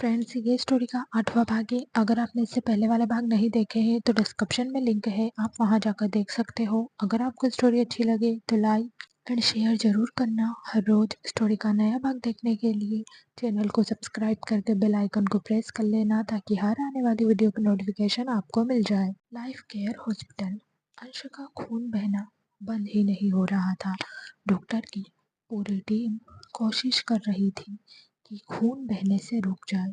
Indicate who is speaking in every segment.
Speaker 1: Friends, ये story का 8वां भाग है। अगर आपने इससे पहले वाले भाग नहीं देखे हैं तो डिस्क्रिप्शन में लिंक है, आप वहां जाकर देख सकते हो। अगर आपको स्टोरी अच्छी लगे तो लाइक एंड शेयर जरूर करना। हर रोज स्टोरी का नया भाग देखने के लिए चैनल को सब्सक्राइब करके बेल आइकन को प्रेस कर लेना, ताकि हर आने वाली वीडियो की नोटिफिकेशन आपको मिल जाए। Life care hospital. अंश का खून बहना बंद ही नहीं हो रहा था। डॉक्टर की पूरी टीम कोशिश कर रही थी कि खून बहने से रुक जाए।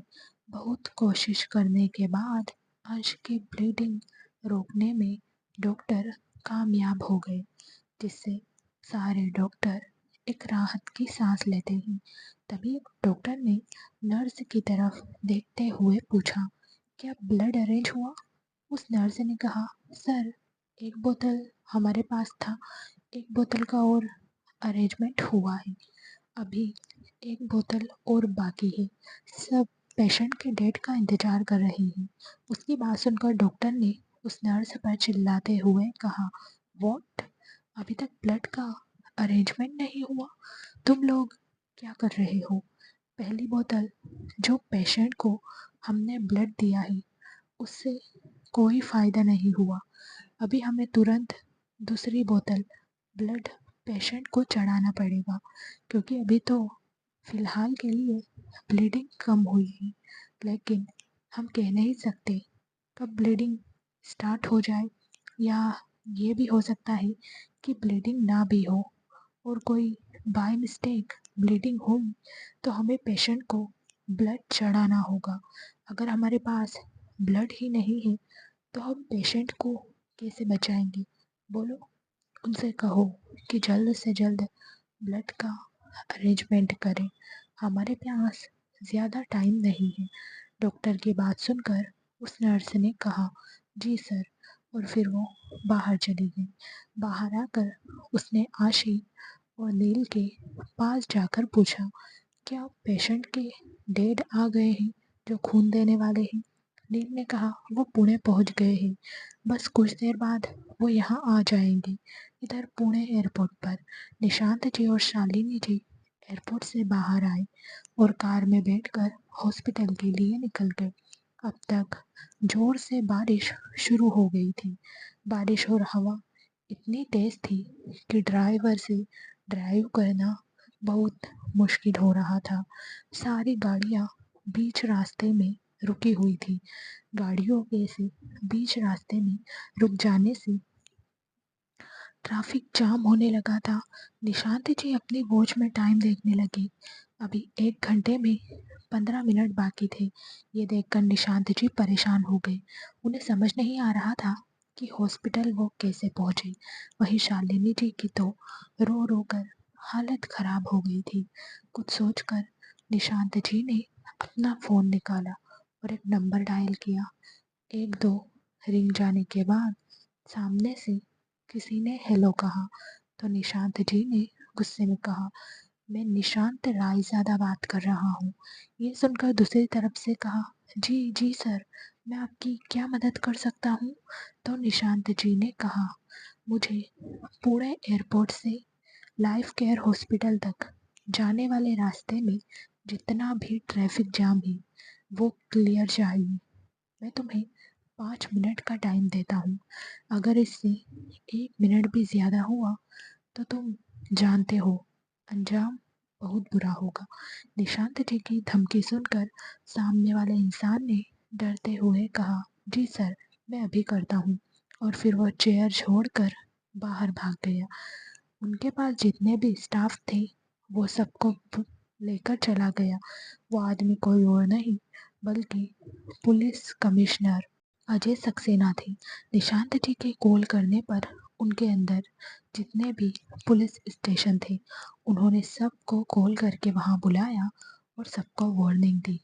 Speaker 1: बहुत कोशिश करने के बाद अंश की ब्लीडिंग रोकने में डॉक्टर कामयाब हो गए, जिससे सारे डॉक्टर एक राहत की सांस लेते हैं। तभी डॉक्टर ने नर्स की तरफ देखते हुए पूछा, क्या ब्लड अरेंज हुआ? उस नर्स ने कहा, सर, एक बोतल हमारे पास था, एक बोतल का और अरेंजमेंट हुआ है। अभी एक बोतल और बाकी है। सब पेशेंट के डेट का इंतजार कर रहे हैं। उसकी बात सुनकर डॉक्टर ने उस नर्स पर चिल्लाते हुए कहा, व्हाट? अभी तक ब्लड का अरेंजमेंट नहीं हुआ? तुम लोग क्या कर रहे हो? पहली बोतल जो पेशेंट को हमने ब्लड दिया है, उससे कोई फायदा नहीं हुआ। अभी हमें तुरंत दूसरी बोतल ब्लड पेशेंट को चढ़ाना पड़ेगा, क्योंकि अभी तो फिलहाल के लिए ब्लीडिंग कम हुई है, लेकिन हम कह नहीं सकते कब ब्लीडिंग स्टार्ट हो जाए, या ये भी हो सकता है कि ब्लीडिंग ना भी हो और कोई बाय मिस्टेक ब्लीडिंग हुई तो हमें पेशेंट को ब्लड चढ़ाना होगा। अगर हमारे पास ब्लड ही नहीं है तो हम पेशेंट को कैसे बचाएंगे? बोलो, उनसे कहो कि जल्द से जल्द ब्लड का अरेंजमेंट करें। हमारे पास ज़्यादा टाइम नहीं है। डॉक्टर की बात सुनकर उस नर्स ने कहा, जी सर, और फिर वो बाहर चली गई। बाहर आकर उसने आशी और नील के पास जाकर पूछा, क्या पेशेंट के डेड आ गए हैं जो खून देने वाले हैं? नील ने कहा, वो पुणे पहुंच गए हैं, बस कुछ देर बाद वो यहाँ आ जाएंगे। इधर पुणे एयरपोर्ट पर निशांत जी और शालिनी जी एयरपोर्ट से बाहर आए और कार में बैठकर हॉस्पिटल के लिए निकल गए। अब तक जोर से बारिश शुरू हो गई थी। बारिश और हवा इतनी तेज थी कि ड्राइवर से ड्राइव करना बहुत मुश्किल हो रहा था। सारी गाड़ियाँ बीच रास्ते में रुकी हुई थी। गाड़ियों के से बीच रास्ते में रुक जाने से ट्रैफिक जाम होने लगा था। निशांत जी अपनी वॉच में टाइम देखने लगे। अभी 1 घंटे में 15 मिनट बाकी थे। ये देखकर निशांत जी परेशान हो गए। उन्हें समझ नहीं आ रहा था कि हॉस्पिटल वो कैसे पहुंचे। वहीं शालिनी जी की तो रो रो कर हालत खराब हो गई थी। कुछ सोचकर निशांत जी ने अपना फ़ोन निकाला और एक नंबर डायल किया। 1-2 रिंग जाने के बाद सामने से किसी ने हेलो कहा, तो निशांत जी ने गुस्से में कहा, मैं निशांत रायज़ादा बात कर रहा हूँ। ये सुनकर दूसरी तरफ से कहा, जी जी सर, मैं आपकी क्या मदद कर सकता हूँ? तो निशांत जी ने कहा, मुझे पुणे एयरपोर्ट से लाइफ केयर हॉस्पिटल तक जाने वाले रास्ते में जितना भी ट्रैफिक जाम है वो क्लियर चाहिए। मैं तुम्हें 5 मिनट का टाइम देता हूँ। अगर इससे 1 मिनट भी ज़्यादा हुआ तो तुम जानते हो अंजाम बहुत बुरा होगा। निशांत जी की धमकी सुनकर सामने वाले इंसान ने डरते हुए कहा, जी सर, मैं अभी करता हूँ। और फिर वह चेयर छोड़कर बाहर भाग गया। उनके पास जितने भी स्टाफ थे वो सबको लेकर चला गया। वो आदमी कोई और नहीं बल्कि पुलिस कमिश्नर अजय सक्सेना थे। निशांत जी के कॉल करने पर उनके अंदर जितने भी पुलिस स्टेशन थे उन्होंने सबको कॉल करके वहां बुलाया और सबको वार्निंग दी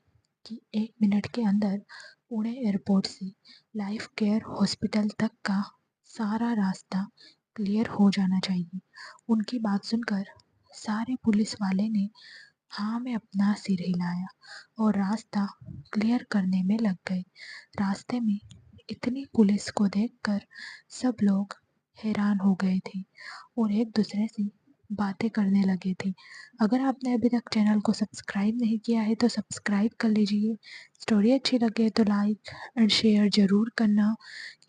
Speaker 1: कि 1 मिनट के अंदर पुणे एयरपोर्ट से लाइफ केयर हॉस्पिटल तक का सारा रास्ता क्लियर हो जाना चाहिए। उनकी बात सुनकर सारे पुलिस वाले ने हाँ में अपना सिर हिलाया और रास्ता क्लियर करने में लग गए। रास्ते में इतनी पुलिस को देखकर सब लोग हैरान हो गए थे और एक दूसरे से बातें करने लगे थे। अगर आपने अभी तक चैनल को सब्सक्राइब नहीं किया है तो सब्सक्राइब कर लीजिए। स्टोरी अच्छी लगे तो लाइक एंड शेयर ज़रूर करना।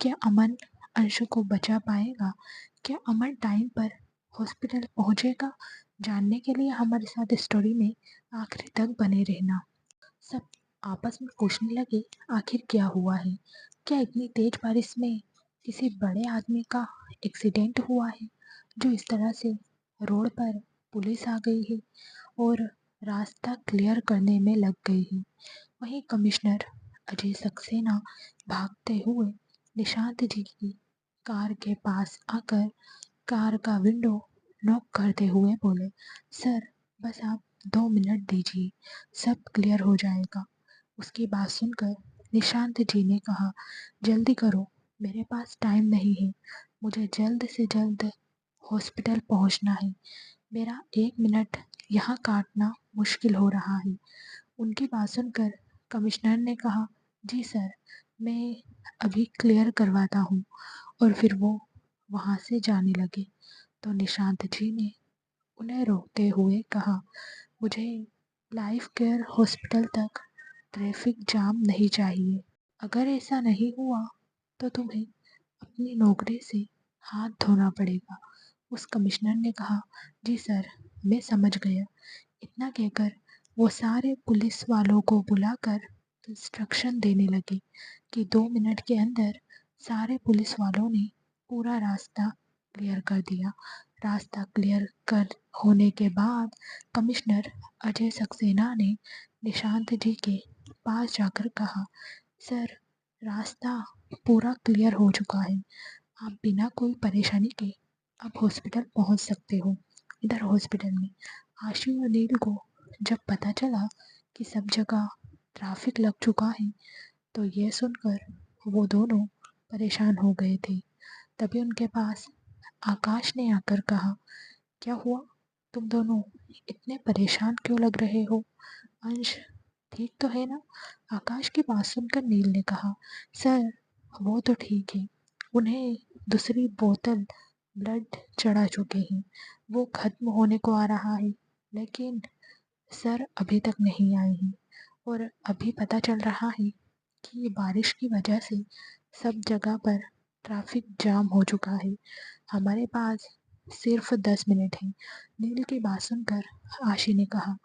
Speaker 1: क्या अमन अंशु को बचा पाएगा? क्या अमन टाइम पर हॉस्पिटल पहुंचेगा? जानने के लिए हमारे साथ स्टोरी में आखिरी तक बने रहना। सब आपस में पूछने लगे, आखिर क्या हुआ है? क्या इतनी तेज बारिश में किसी बड़े आदमी का एक्सीडेंट हुआ है जो इस तरह से रोड पर पुलिस आ गई है और रास्ता क्लियर करने में लग गई है? वहीं कमिश्नर अजय सक्सेना भागते हुए निशांत जी की कार के पास आकर कार का विंडो नॉक करते हुए बोले, सर बस आप 2 मिनट दीजिए, सब क्लियर हो जाएगा। उसकी बात सुनकर निशांत जी ने कहा, जल्दी करो, मेरे पास टाइम नहीं है, मुझे जल्द से जल्द हॉस्पिटल पहुंचना है। मेरा 1 मिनट यहाँ काटना मुश्किल हो रहा है। उनकी बात सुनकर कमिश्नर ने कहा, जी सर, मैं अभी क्लियर करवाता हूँ। और फिर वो वहाँ से जाने लगे तो निशांत जी ने उन्हें रोकते हुए कहा, मुझे लाइफ केयर हॉस्पिटल तक ट्रैफिक जाम नहीं चाहिए। अगर ऐसा नहीं हुआ तो तुम्हें अपनी नौकरी से हाथ धोना पड़ेगा। उस कमिश्नर ने कहा, जी सर, मैं समझ गया। इतना कहकर वो सारे पुलिस वालों को बुलाकर इंस्ट्रक्शन देने लगे कि 2 मिनट के अंदर सारे पुलिस वालों ने पूरा रास्ता क्लियर कर दिया। रास्ता क्लियर कर होने के बाद कमिश्नर अजय सक्सेना ने निशांत जी के पास जाकर कहा, सर, रास्ता पूरा क्लियर हो चुका है, आप बिना कोई परेशानी के अब हॉस्पिटल पहुंच सकते हो। इधर हॉस्पिटल में आशु और नील को जब पता चला कि सब जगह ट्रैफिक लग चुका है तो ये सुनकर वो दोनों परेशान हो गए थे। तभी उनके पास आकाश ने आकर कहा, क्या हुआ, तुम दोनों इतने परेशान क्यों लग रहे हो? अंश ठीक तो है ना? आकाश की बात सुनकर नील ने कहा, सर वो तो ठीक है, उन्हें दूसरी बोतल ब्लड चढ़ा चुके हैं, वो खत्म होने को आ रहा है, लेकिन सर अभी तक नहीं आए हैं। और अभी पता चल रहा है कि बारिश की वजह से सब जगह पर ट्रैफिक जाम हो चुका है। हमारे पास सिर्फ 10 मिनट है। नील की बात सुनकर आशी ने कहा,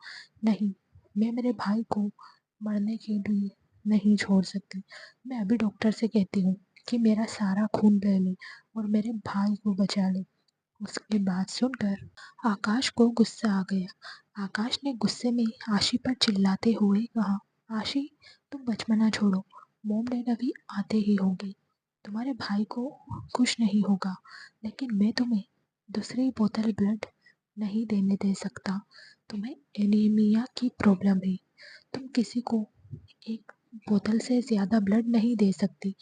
Speaker 1: नहीं, मैं मेरे भाई को मरने के लिए नहीं छोड़ सकती। मैं अभी डॉक्टर से कहती हूँ कि मेरा सारा खून ले ले और मेरे भाई को बचा ले। उसकी बात सुनकर आकाश को गुस्सा आ गया। आकाश ने गुस्से में आशी पर चिल्लाते हुए कहा, आशी, तुम बचपना छोड़ो, मॉम डैड अभी आते ही होंगे, तुम्हारे भाई को कुछ नहीं होगा, लेकिन मैं तुम्हें दूसरी बोतल ब्लड नहीं देने दे सकता। तुम्हें एनीमिया की प्रॉब्लम है, तुम किसी को एक बोतल से ज़्यादा ब्लड नहीं दे सकती।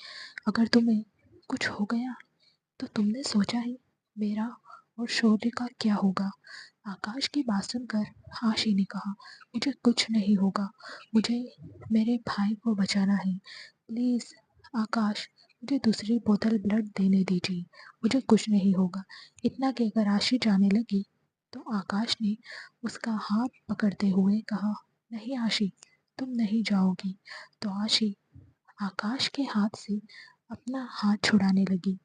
Speaker 1: अगर तुम्हें कुछ हो गया तो तुमने सोचा है मेरा और शौर्य का क्या होगा? आकाश की बात सुनकर आशी ने कहा, मुझे कुछ नहीं होगा, मुझे मेरे भाई को बचाना है। प्लीज़ आकाश, मुझे दूसरी बोतल ब्लड देने दीजिए, मुझे कुछ नहीं होगा। इतना कहकर आशी जाने लगी तो आकाश ने उसका हाथ पकड़ते हुए कहा, नहीं आशी, तुम नहीं जाओगी। तो आशी आकाश के हाथ से अपना हाथ छुड़ाने लगी।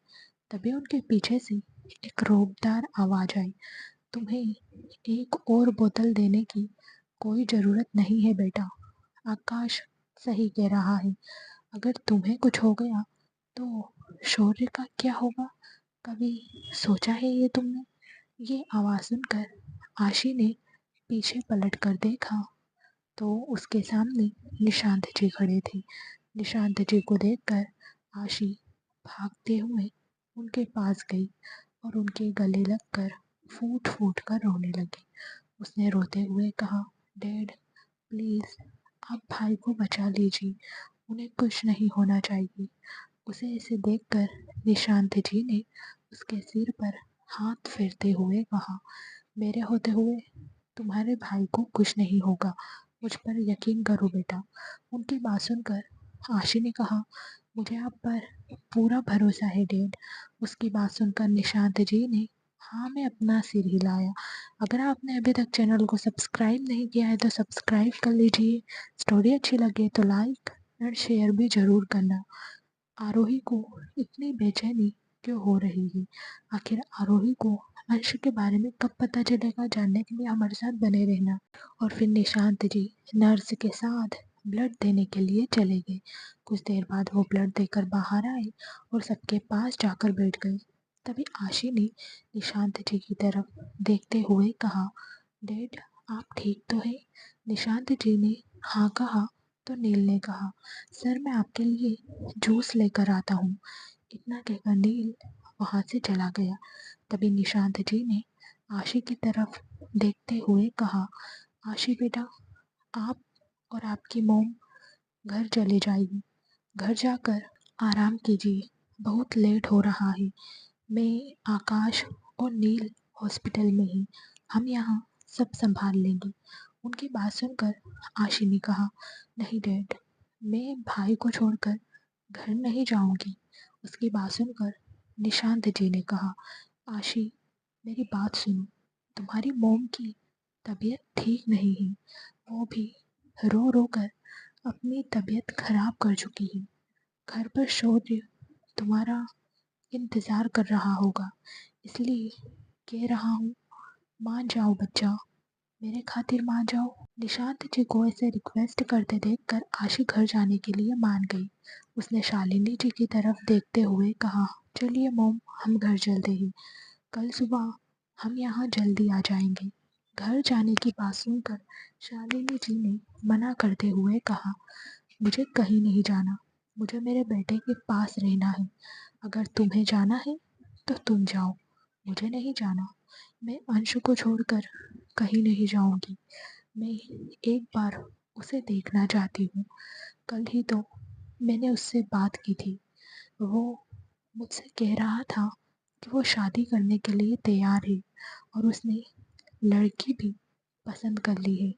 Speaker 1: तभी उनके पीछे से एक रोबदार आवाज आई, तुम्हें एक और बोतल देने की कोई ज़रूरत नहीं है बेटा। आकाश सही कह रहा है, अगर तुम्हें कुछ हो गया तो शौर्य का क्या होगा? कभी सोचा है ये तुमने? ये आवाज़ सुनकर आशी ने पीछे पलट कर देखा तो उसके सामने निशांत जी खड़े थे। निशांत जी को देखकर आशी भागते हुए उनके पास गई और उनके गले लगकर फूट फूट कर रोने लगी। उसने रोते हुए कहा, डैड प्लीज़ आप भाई को बचा लीजिए, उन्हें कुछ नहीं होना चाहिए। उसे ऐसे देखकर निशांत जी ने उसके सिर पर हाथ फेरते हुए कहा, मेरे होते हुए तुम्हारे भाई को कुछ नहीं होगा, मुझ पर यकीन करो बेटा। उनकी बात सुनकर आशी ने कहा, मुझे आप पर पूरा भरोसा है डैड। उसकी बात सुनकर निशांत जी ने हाँ, मैं अपना सिर हिलाया। अगर आपने अभी तक चैनल को सब्सक्राइब नहीं किया है तो सब्सक्राइब कर लीजिए। स्टोरी अच्छी लगे तो लाइक एंड शेयर भी ज़रूर करना। आरोही को इतनी बेचैनी क्यों हो रही है? आखिर आरोही को अंश के बारे में कब पता चलेगा? जानने के लिए हमारे साथ बने रहना। और फिर निशांत जी नर्स के साथ ब्लड देने के लिए चले गए। कुछ देर बाद वो ब्लड देकर बाहर आए और सबके पास जाकर बैठ गए। तभी आशी ने निशांत जी की तरफ देखते हुए कहा, डैड, आप ठीक तो है? निशांत जी ने हाँ कहा तो नील ने कहा, सर मैं आपके लिए जूस लेकर आता हूँ। इतना कहकर नील वहाँ से चला गया। तभी निशांत जी ने आशी की तरफ देखते हुए कहा, आशी बेटा, आप और आपकी मोम घर चले जाइए। घर जाकर आराम कीजिए, बहुत लेट हो रहा है। मैं, आकाश और नील हॉस्पिटल में ही, हम यहाँ सब संभाल लेंगे। उनकी बात सुनकर आशी ने कहा, नहीं डैड, मैं भाई को छोड़कर घर नहीं जाऊंगी। उसकी बात सुनकर निशांत जी ने कहा, आशी, मेरी बात सुनो। तुम्हारी मोम की तबीयत ठीक नहीं है। वो भी रो रो कर अपनी तबीयत खराब कर चुकी है। घर पर शौर्य तुम्हारा इंतज़ार कर रहा होगा, इसलिए कह रहा हूँ, मान जाओ बच्चा, मेरे खातिर मान जाओ। निशांत जी को ऐसे रिक्वेस्ट करते देखकर आशी घर जाने के लिए मान गई। उसने शालिनी जी की तरफ देखते हुए कहा, चलिए मोम, हम घर चलते हैं। कल सुबह हम यहाँ जल्दी आ जाएंगे। घर जाने की बात सुनकर शालिनी जी ने मना करते हुए कहा, मुझे कहीं नहीं जाना, मुझे मेरे बेटे के पास रहना है। अगर तुम्हें जाना है तो तुम जाओ, मुझे नहीं जाना। मैं अंश को छोड़कर कहीं नहीं जाऊंगी। मैं एक बार उसे देखना चाहती हूँ। कल ही तो मैंने उससे बात की थी। वो मुझसे कह रहा था कि वो शादी करने के लिए तैयार है और उसने लड़की भी पसंद कर ली है।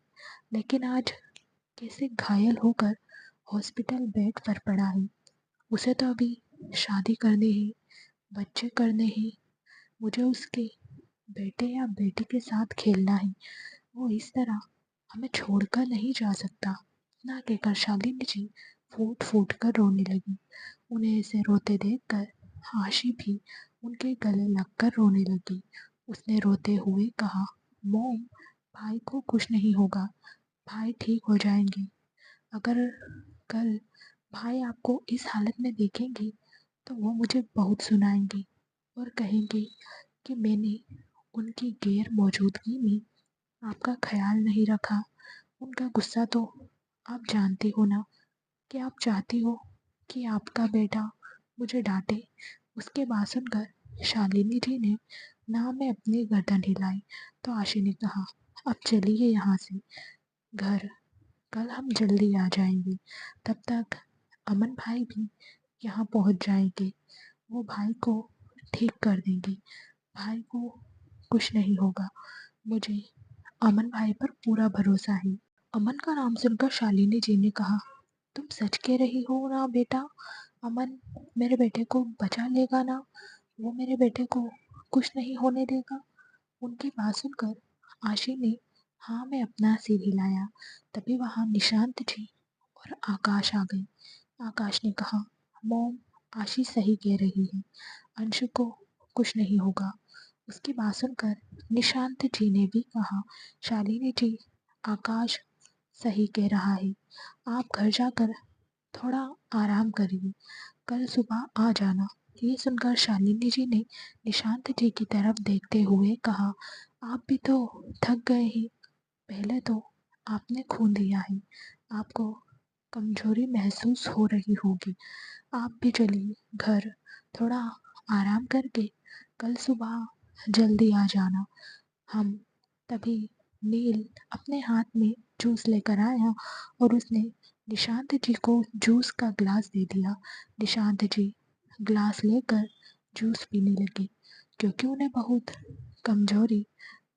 Speaker 1: लेकिन आज कैसे घायल होकर हॉस्पिटल बेड पर पड़ा है। उसे तो अभी शादी करनी है, बच्चे करने हैं। मुझे उसके बेटे या बेटी के साथ खेलना है। वो इस तरह हमें छोड़कर नहीं जा सकता। ना कहकर शालिनी जी फूट फूट कर रोने लगी। उन्हें ऐसे रोते देखकर आशी भी उनके गले लगकर रोने लगी। उसने रोते हुए कहा, मोम, भाई को कुछ नहीं होगा, भाई ठीक हो जाएंगे। अगर कल भाई आपको इस हालत में देखेंगे तो वो मुझे बहुत सुनाएंगे और कहेंगे कि मैंने उनकी गैर मौजूदगी में आपका ख्याल नहीं रखा। उनका गुस्सा तो आप जानती हो ना, कि आप चाहती हो कि आपका बेटा मुझे डांटे। उसके बाद सुनकर शालिनी जी ने ना में अपनी गर्दन हिलाई तो आशी ने कहा, अब चलिए यहाँ से घर, कल हम जल्दी आ जाएंगे। तब तक अमन भाई भी यहाँ पहुँच जाएंगे। वो भाई को ठीक कर देंगे। भाई को कुछ नहीं होगा। मुझे अमन भाई पर पूरा भरोसा है। अमन का नाम सुनकर शालिनी जी ने कहा, तुम सच कह रही हो ना बेटा? अमन मेरे बेटे को बचा लेगा ना? वो मेरे बेटे को कुछ नहीं होने देगा? उनकी बात सुनकर आशी ने हाँ में अपना सिर हिलाया। तभी वहाँ निशांत जी और आकाश आ गए। आकाश ने कहा, मोम, आशी सही कह रही है, अंश को कुछ नहीं होगा। उसकी बात सुनकर निशांत जी ने भी कहा, शालिनी जी, आकाश सही कह रहा है, आप घर जाकर थोड़ा आराम करिए, कल सुबह आ जाना। ये सुनकर शालिनी जी ने निशांत जी की तरफ देखते हुए कहा, आप भी तो थक गए हैं। पहले तो आपने खून दिया है, आपको कमजोरी महसूस हो रही होगी। आप भी चलिए घर, थोड़ा आराम करके कल सुबह जल्दी आ जाना। हम तभी नील अपने हाथ में जूस लेकर आया और उसने निशांत जी को जूस का ग्लास दे दिया। निशांत जी ग्लास लेकर जूस पीने लगे क्योंकि उन्हें बहुत कमजोरी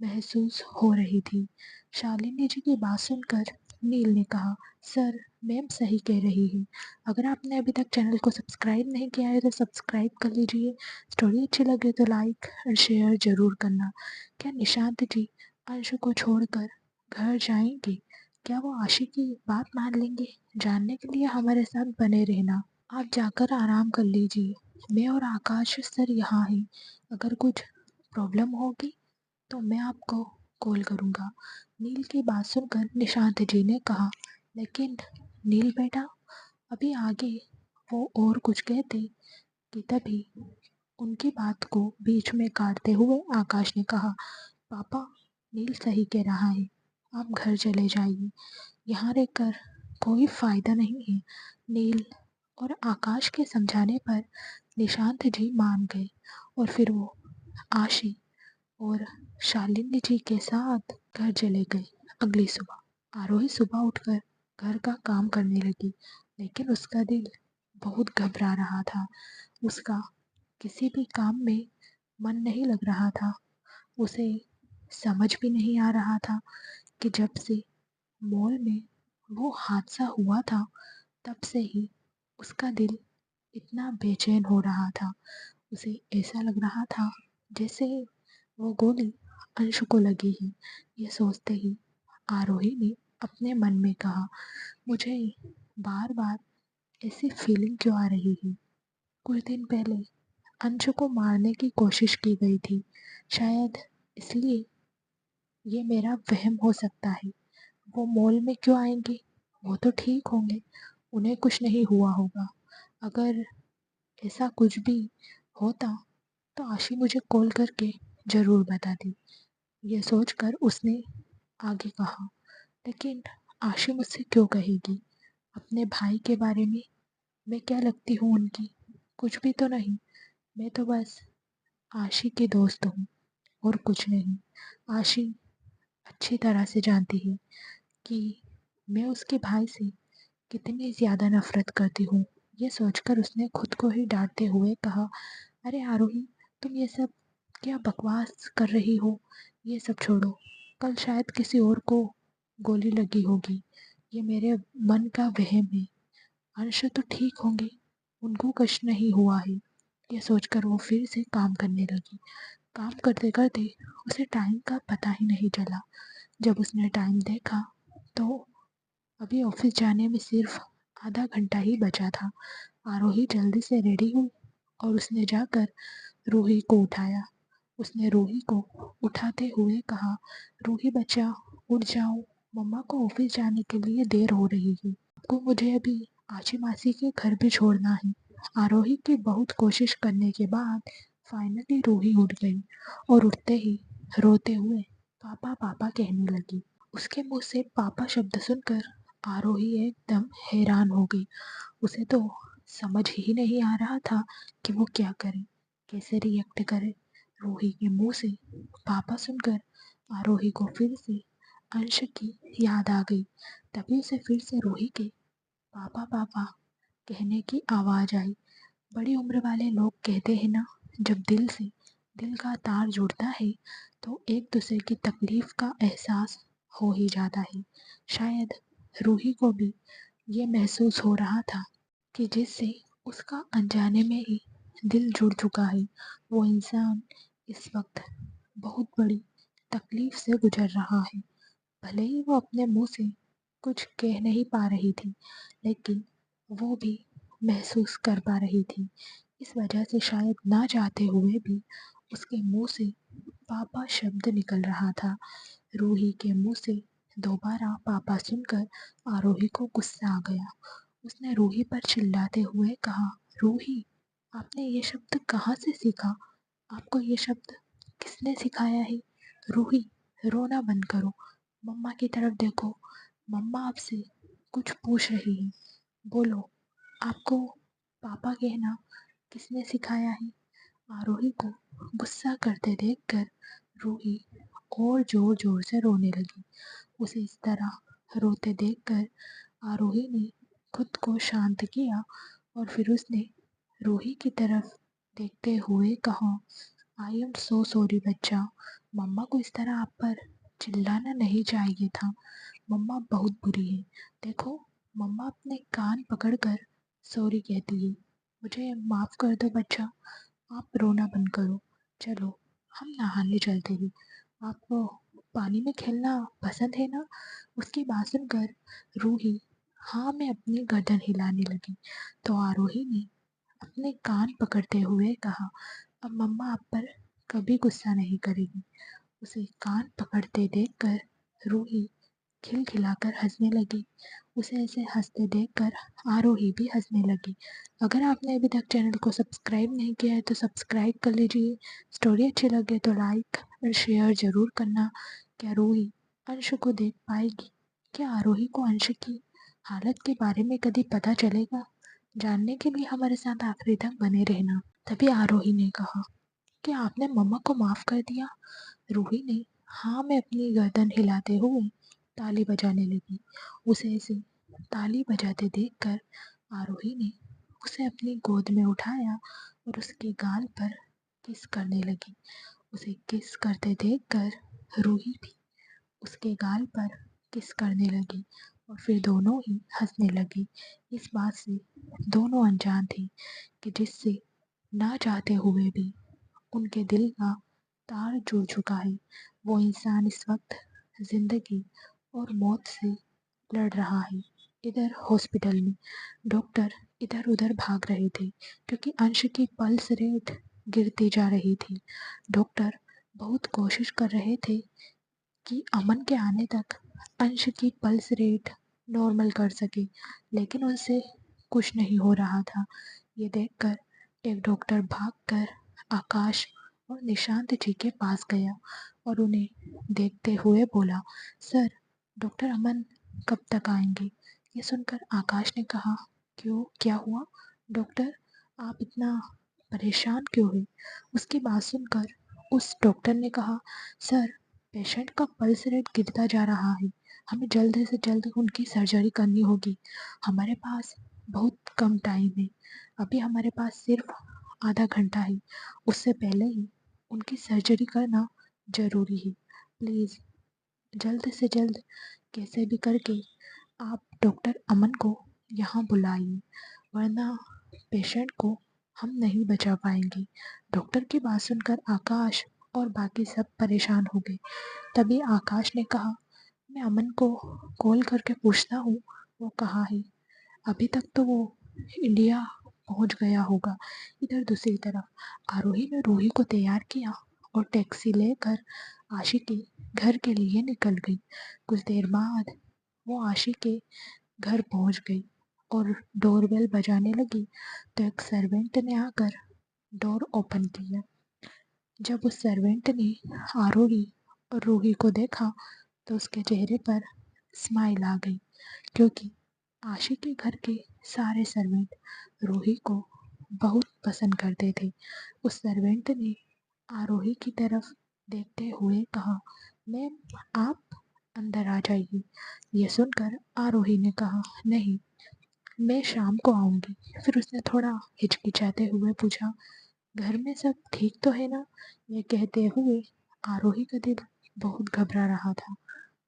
Speaker 1: महसूस हो रही थी। शालिनी जी की बात सुनकर नील ने कहा, सर, मैम सही कह रही है। अगर आपने अभी तक चैनल को सब्सक्राइब नहीं किया है तो सब्सक्राइब कर लीजिए। स्टोरी अच्छी लगे तो लाइक और शेयर ज़रूर करना। क्या निशांत जी अंशु को छोड़कर घर जाएंगे? क्या वो आशी की बात मान लेंगे? जानने के लिए हमारे साथ बने रहना। आप जाकर आराम कर लीजिए। मैं और आकाश सर यहाँ हैं। अगर कुछ प्रॉब्लम होगी तो मैं आपको कॉल करूँगा। नील की बात सुनकर निशांत जी ने कहा, लेकिन नील बेटा, अभी आगे वो और कुछ कहते कि तभी उनकी बात को बीच में काटते हुए आकाश ने कहा, पापा, नील सही कह रहा है। आप घर चले जाइए। यहाँ रहकर कोई फायदा नहीं है। नील और आकाश के समझाने पर निशांत जी मान गए और फिर वो आशी और शालिनी जी के साथ घर चले गए। अगली सुबह आरोही सुबह उठकर घर का काम करने लगी, लेकिन उसका दिल बहुत घबरा रहा था। उसका किसी भी काम में मन नहीं लग रहा था। उसे समझ भी नहीं आ रहा था कि जब से मॉल में वो हादसा हुआ था तब से ही उसका दिल इतना बेचैन हो रहा था। उसे ऐसा लग रहा था जैसे वो गोली अंशु को लगी है। ये सोचते ही आरोही ने अपने मन में कहा, मुझे बार बार ऐसी फीलिंग क्यों आ रही है? कुछ दिन पहले अंशु को मारने की कोशिश की गई थी। शायद इसलिए ये मेरा वहम हो सकता है। वो मॉल में क्यों आएंगे? वो तो ठीक होंगे, उन्हें कुछ नहीं हुआ होगा। अगर ऐसा कुछ भी होता तो आशी मुझे कॉल करके ज़रूर बताती। ये सोचकर उसने आगे कहा, लेकिन आशी मुझसे क्यों कहेगी अपने भाई के बारे में? मैं क्या लगती हूँ उनकी? कुछ भी तो नहीं। मैं तो बस आशी की दोस्त हूँ और कुछ नहीं। आशी अच्छी तरह से जानती है कि मैं उसके भाई से कितनी ज़्यादा नफरत करती हूँ। ये सोचकर उसने खुद को ही डांटते हुए कहा, अरे आरोही, तुम ये सब क्या बकवास कर रही हो? ये सब छोड़ो। कल शायद किसी और को गोली लगी होगी। ये मेरे मन का वहम है। अंश तो ठीक होंगे, उनको कुछ नहीं हुआ है। ये सोचकर वो फिर से काम करने लगी। काम करते करते उसे टाइम का पता ही नहीं चला। जब उसने टाइम देखा तो अभी ऑफिस जाने में सिर्फ आधा घंटा ही बचा था। आरोही जल्दी से रेडी हुई और उसने जाकर रूही को उठाया। उसने रूही को उठाते हुए कहा, रूही बच्चा, उठ जाओ। मम्मा को ऑफिस जाने के लिए देर हो रही है। आपको मुझे अभी आची मासी के घर भी छोड़ना है। आरोही की बहुत कोशिश करने के बाद फाइनली रूही उठ गई और उठते ही रोते हुए पापा पापा कहने लगी। उसके मुंह से पापा शब्द सुनकर आरोही एकदम हैरान हो गई। उसे तो समझ ही नहीं आ रहा था कि वो क्या करे, कैसे रिएक्ट करे। रूही के मुंह से पापा सुनकर आरोही को फिर से अंश की याद आ गई। तभी उसे फिर से रूही के पापा पापा कहने की आवाज़ आई। बड़ी उम्र वाले लोग कहते हैं ना, जब दिल से दिल का तार जुड़ता है तो एक दूसरे की तकलीफ का एहसास हो ही जाता है। शायद रूही को भी ये महसूस हो रहा था कि जिससे उसका अनजाने में ही दिल जुड़ चुका है, वो इंसान इस वक्त बहुत बड़ी तकलीफ से गुजर रहा है। भले ही वो अपने मुंह से कुछ कह नहीं पा रही थी, लेकिन वो भी महसूस कर पा रही थी। इस वजह से शायद ना चाहते हुए भी उसके मुंह से पापा शब्द निकल रहा था। रूही के मुंह से दोबारा पापा सुनकर आरोही को गुस्सा आ गया। उसने रूही पर चिल्लाते हुए कहा, रूही, आपने ये शब्द कहाँ से सीखा? आपको ये शब्द किसने सिखाया है? रूही, रोना बंद करो। मम्मा की तरफ देखो। मम्मा आपसे कुछ पूछ रही है। बोलो, आपको पापा कहना किसने सिखाया है? आरोही को गुस्सा करते देखकर रूही और जोर जोर से रोने लगी। उसे इस तरह रोते देखकर आरोही ने खुद को शांत किया और फिर उसने रूही की तरफ देखते हुए कहा, आई एम सो सॉरी बच्चा। मम्मा को इस तरह आप पर चिल्लाना नहीं चाहिए था। मम्मा बहुत बुरी है। देखो, मम्मा अपने कान पकड़कर सॉरी कहती है। मुझे माफ़ कर दो बच्चा, आप रोना बंद करो। चलो हम नहाने चलते हैं। आपको पानी में खेलना पसंद है ना? उसकी बात सुनकर रूही हाँ में अपनी गर्दन हिलाने लगी। तो आरोही ने अपने कान पकड़ते हुए कहा, अब मम्मा आप पर कभी गुस्सा नहीं करेगी। उसे कान पकड़ते देखकर रूही खिलखिलाकर हंसने लगी। उसे ऐसे हंसते देखकर आरोही भी हंसने लगी। अगर आपने अभी तक चैनल को सब्सक्राइब नहीं किया है तो सब्सक्राइब कर लीजिए। स्टोरी अच्छी लगे तो लाइक और शेयर ज़रूर करना। क्या रूही अंश को देख पाएगी? क्या आरोही को अंश की हालत के बारे में कभी पता चलेगा? जानने के लिए हमारे साथ आखिरी तक बने रहना। तभी आरोही ने कहा, क्या आपने मम्मा को माफ़ कर दिया? रूही ने हाँ में अपनी गर्दन हिलाते हुए ताली बजाने लगी। उसे ऐसे ताली बजाते देखकर आरोही ने उसे अपनी गोद में उठाया और उसके गाल पर किस करने लगी। उसे किस करते देखकर रूही भी उसके गाल पर किस करने लगी और फिर दोनों ही हंसने लगी। इस बात से दोनों अनजान थे कि जिससे ना चाहते हुए भी उनके दिल का तार जुड़ चुका है, वो इंसान इस वक्त जिंदगी और मौत से लड़ रहा है। इधर हॉस्पिटल में डॉक्टर इधर उधर भाग रहे थे क्योंकि अंश की पल्स रेट गिरती जा रही थी। डॉक्टर बहुत कोशिश कर रहे थे कि अमन के आने तक अंश की पल्स रेट नॉर्मल कर सके, लेकिन उनसे कुछ नहीं हो रहा था। ये देखकर एक डॉक्टर भागकर आकाश और निशांत जी के पास गया और उन्हें देखते हुए बोला, सर डॉक्टर अमन कब तक आएंगे? ये सुनकर आकाश ने कहा, क्यों, क्या हुआ? डॉक्टर आप इतना परेशान क्यों हैं? उसकी बात सुनकर उस डॉक्टर ने कहा, सर पेशेंट का पल्स रेट गिरता जा रहा है, हमें जल्द से जल्द उनकी सर्जरी करनी होगी। हमारे पास बहुत कम टाइम है, अभी हमारे पास सिर्फ आधा घंटा है, उससे पहले ही उनकी सर्जरी करना ज़रूरी है। प्लीज़ जल्द से जल्द कैसे भी करके आप डॉक्टर अमन को यहाँ बुलाइए, वरना पेशेंट को हम नहीं बचा पाएंगे। डॉक्टर की बात सुनकर आकाश और बाकी सब परेशान हो गए। तभी आकाश ने कहा, मैं अमन को कॉल करके पूछता हूँ वो कहाँ है। अभी तक तो वो इंडिया पहुंच गया होगा। इधर दूसरी तरफ आरोही ने रूही को तैयार किया और टैक्सी लेकर आशी के घर के लिए निकल गई। कुछ देर बाद वो आशी के घर पहुंच गई और डोरबेल बजाने लगी तो एक सर्वेंट ने आकर डोर ओपन किया। जब उस सर्वेंट ने आरोही और रूही को देखा तो उसके चेहरे पर स्माइल आ गई, क्योंकि आशी के घर के सारे सर्वेंट रूही को बहुत पसंद करते थे। उस सर्वेंट ने आरोही की तरफ देखते हुए कहा, मैम आप अंदर आ जाइए। यह सुनकर आरोही ने कहा, नहीं मैं शाम को आऊँगी। फिर उसने थोड़ा हिचकिचाते हुए पूछा, घर में सब ठीक तो है ना? ये कहते हुए आरोही का दिल बहुत घबरा रहा था।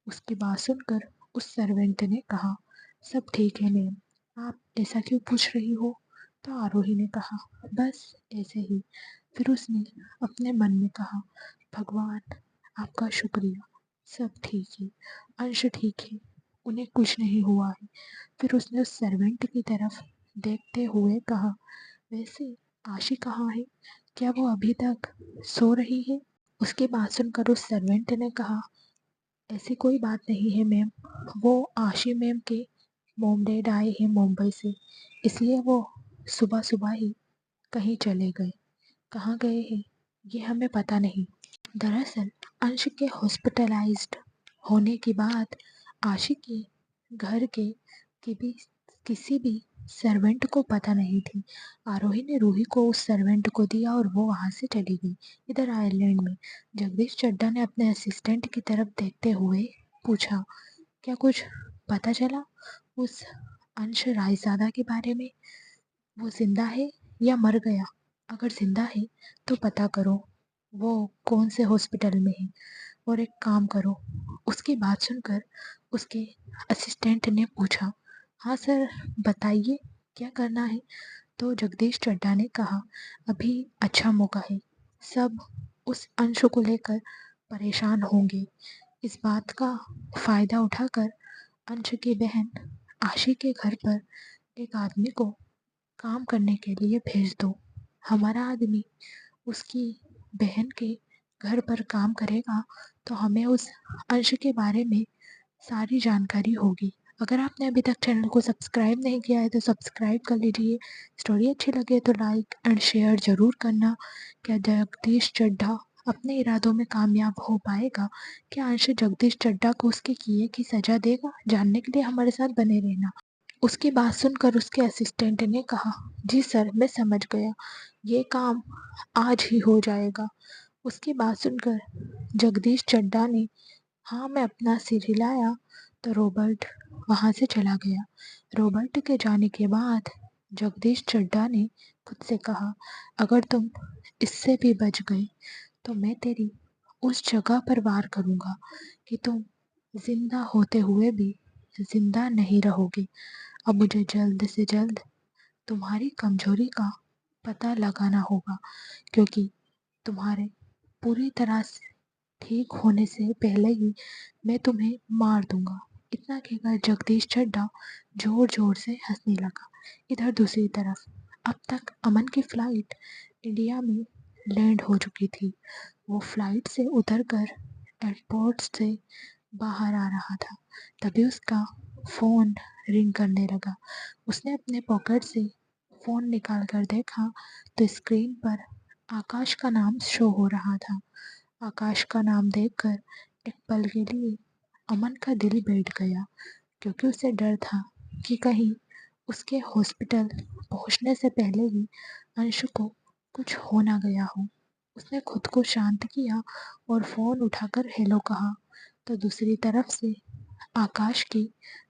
Speaker 1: उसकी बात सुनकर उस सर्वेंट ने कहा, सब ठीक है मैम, आप ऐसा क्यों पूछ रही हो? तो आरोही ने कहा, बस ऐसे ही। फिर उसने अपने मन में कहा, भगवान आपका शुक्रिया, सब ठीक है, अंश ठीक है, उन्हें कुछ नहीं हुआ है। फिर उसने उस सर्वेंट की तरफ देखते हुए कहा, वैसे आशी कहाँ है? क्या वो अभी तक सो रही है? उसकी बात सुनकर उस सर्वेंट ने कहा, ऐसी कोई बात नहीं है मैम, वो आशी मैम के मॉम डैड आए हैं मुंबई से, इसलिए वो सुबह सुबह ही कहीं चले गए। कहाँ गए हैं ये हमें पता नहीं। दरअसल अंश के हॉस्पिटलाइज्ड होने की बात आशी के घर के कि भी किसी भी सर्वेंट को पता नहीं थी। आरोही ने रूही को उस सर्वेंट को दिया और वो वहाँ से चली गई। इधर आयरलैंड में जगदीश चड्ढा ने अपने असिस्टेंट की तरफ देखते हुए पूछा, क्या कुछ पता चला उस अंश रायजादा के बारे में? वो जिंदा है या मर गया? अगर जिंदा है तो पता करो वो कौन से हॉस्पिटल में है, और एक काम करो। उसकी बात सुनकर उसके असिस्टेंट ने पूछा, हाँ सर, बताइए क्या करना है? तो जगदीश चड्ढा ने कहा, अभी अच्छा मौका है। सब उस अंश को लेकर परेशान होंगे। इस बात का फायदा उठाकर अंश की बहन आशी के घर पर एक आदमी को काम करने के लिए भेज दो। हमारा आदमी उसकी बहन के घर पर काम करेगा तो हमें उस अंश के बारे में सारी जानकारी होगी। अगर आपने अभी तक चैनल को सब्सक्राइब नहीं किया है तो सब्सक्राइब कर लीजिए। स्टोरी अच्छी लगे तो लाइक एंड शेयर ज़रूर करना। क्या जगदीश चड्ढा अपने इरादों में कामयाब हो पाएगा? क्या अंश जगदीश चड्ढा को उसके किए की सजा देगा? जानने के लिए हमारे साथ बने रहना। उसकी बात सुनकर उसके असिस्टेंट ने कहा, जी सर, मैं समझ गया, ये काम आज ही हो जाएगा। उसकी बात सुनकर जगदीश चड्ढा ने हाँ मैं अपना सिर हिलाया तो रॉबर्ट वहाँ से चला गया। रॉबर्ट के जाने के बाद जगदीश चड्ढा ने खुद से कहा, अगर तुम इससे भी बच गए तो मैं तेरी उस जगह पर वार करूँगा कि तुम जिंदा होते हुए भी जिंदा नहीं रहोगे। अब मुझे जल्द से जल्द तुम्हारी कमजोरी का पता लगाना होगा, क्योंकि तुम्हारे पूरी तरह से ठीक होने से पहले ही मैं तुम्हें मार दूंगा। इतना कहकर जगदीश चड्ढा जोर जोर से हंसने लगा। इधर दूसरी तरफ अब तक अमन की फ्लाइट इंडिया में लैंड हो चुकी थी। वो फ्लाइट से उतरकर एयरपोर्ट से बाहर आ रहा था। तभी उसका फ़ोन रिंग करने लगा। उसने अपने पॉकेट से फ़ोन निकाल कर देखा तो स्क्रीन पर आकाश का नाम शो हो रहा था। आकाश का नाम देखकर एक पल के लिए अमन का दिल बैठ गया, क्योंकि उसे डर था कि कहीं उसके हॉस्पिटल पहुंचने से पहले ही अंशु को कुछ हो ना गया हो। उसने खुद को शांत किया और फ़ोन उठाकर हेलो कहा तो दूसरी तरफ से आकाश की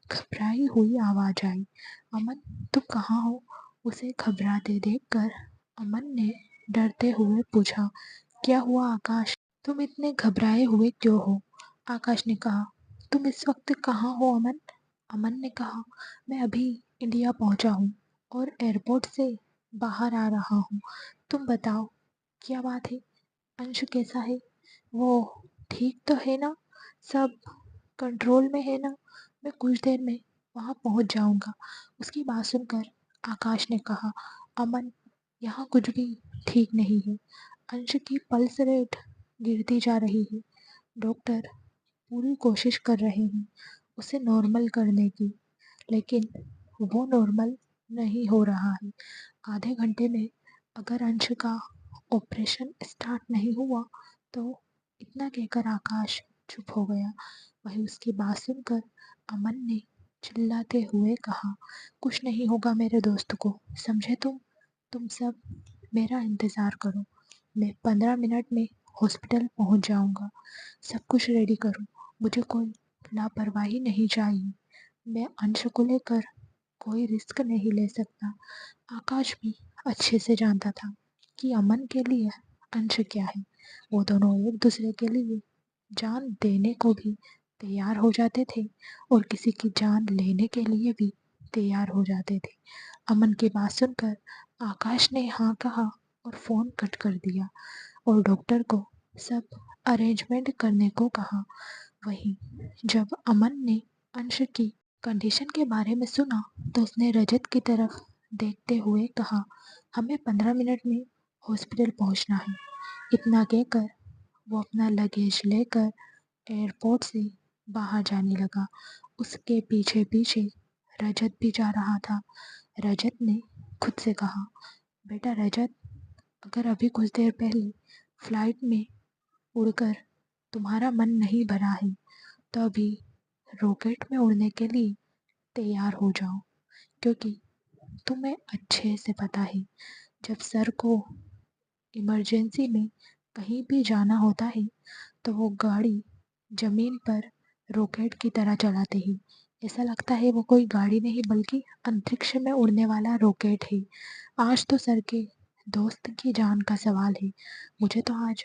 Speaker 1: घबराई हुई आवाज़ आई, अमन तुम कहाँ हो? उसे घबराते देखकर अमन ने डरते हुए पूछा, क्या हुआ आकाश? तुम इतने घबराए हुए क्यों हो? आकाश ने कहा, तुम इस वक्त कहाँ हो अमन? अमन ने कहा, मैं अभी इंडिया पहुंचा हूँ और एयरपोर्ट से बाहर आ रहा हूँ। तुम बताओ क्या बात है? अंश कैसा है? वो ठीक तो है ना? सब कंट्रोल में है ना? मैं कुछ देर में वहाँ पहुँच जाऊँगा। उसकी बात सुनकर आकाश ने कहा, अमन यहाँ कुछ भी ठीक नहीं है। अंश की पल्स रेट गिरती जा रही है। डॉक्टर पूरी कोशिश कर रहे हैं उसे नॉर्मल करने की, लेकिन वो नॉर्मल नहीं हो रहा है। आधे घंटे में अगर अंश का ऑपरेशन स्टार्ट नहीं हुआ तो इतना कहकर आकाश चुप हो गया। वहीं उसकी बात सुनकर अमन ने चिल्लाते हुए कहा, कुछ नहीं होगा मेरे दोस्त को, समझे तुम सब मेरा इंतज़ार करो। मैं 15 मिनट में हॉस्पिटल पहुंच जाऊंगा। सब कुछ रेडी करो। मुझे कोई लापरवाही नहीं चाहिए। मैं अंश को लेकर कोई रिस्क नहीं ले सकता। आकाश भी अच्छे से जानता था कि अमन के लिए अंश क्या है। वो दोनों एक दूसरे के लिए जान देने को भी तैयार हो जाते थे और किसी की जान लेने के लिए भी तैयार हो जाते थे। अमन की बात सुनकर आकाश ने हाँ कहा और फ़ोन कट कर दिया और डॉक्टर को सब अरेंजमेंट करने को कहा। वहीं जब अमन ने अंश की कंडीशन के बारे में सुना तो उसने रजत की तरफ देखते हुए कहा, हमें 15 मिनट में हॉस्पिटल पहुंचना है। इतना कहकर वो अपना लगेज लेकर एयरपोर्ट से बाहर जाने लगा। उसके पीछे पीछे रजत भी जा रहा था। रजत ने खुद से कहा, बेटा रजत, अगर अभी कुछ देर पहले फ्लाइट में उड़कर तुम्हारा मन नहीं भरा है तो अभी रॉकेट में उड़ने के लिए तैयार हो जाओ, क्योंकि तुम्हें अच्छे से पता है जब सर को इमरजेंसी में कहीं भी जाना होता है तो वो गाड़ी ज़मीन पर रॉकेट की तरह चलाते हैं। ऐसा लगता है वो कोई गाड़ी नहीं बल्कि अंतरिक्ष में उड़ने वाला रॉकेट है। आज तो सर के दोस्त की जान का सवाल है। मुझे तो आज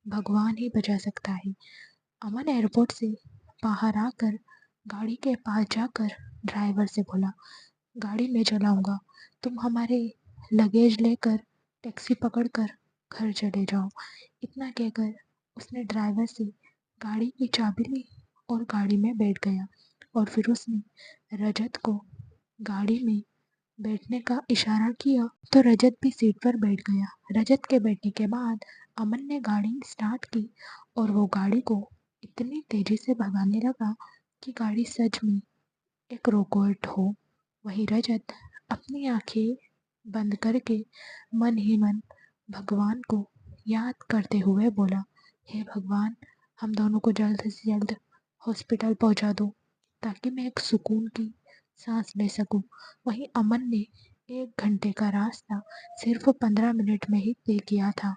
Speaker 1: भगवान ही बचा सकता है। अमन एयरपोर्ट से बाहर आकर गाड़ी के पास जाकर ड्राइवर से बोला, गाड़ी मैं चलाऊंगा, तुम हमारे लगेज लेकर टैक्सी पकड़कर घर चले जाओ। इतना कहकर उसने ड्राइवर से गाड़ी की चाबी ली और गाड़ी में बैठ गया। और फिर उसने रजत को गाड़ी में बैठने का इशारा किया तो रजत भी सीट पर बैठ गया। रजत के बैठने के बाद अमन ने गाड़ी स्टार्ट की और वो गाड़ी को इतनी तेजी से भगाने लगा कि गाड़ी सच में एक रोबोट हो। वहीं रजत अपनी आंखें बंद करके मन ही मन भगवान को याद करते हुए बोला, हे भगवान, हम दोनों को जल्द से जल्द हॉस्पिटल पहुंचा दो ताकि मैं एक सुकून की सांस ले सकूं। वहीं अमन ने 1 घंटे का रास्ता सिर्फ 15 मिनट में ही तय किया था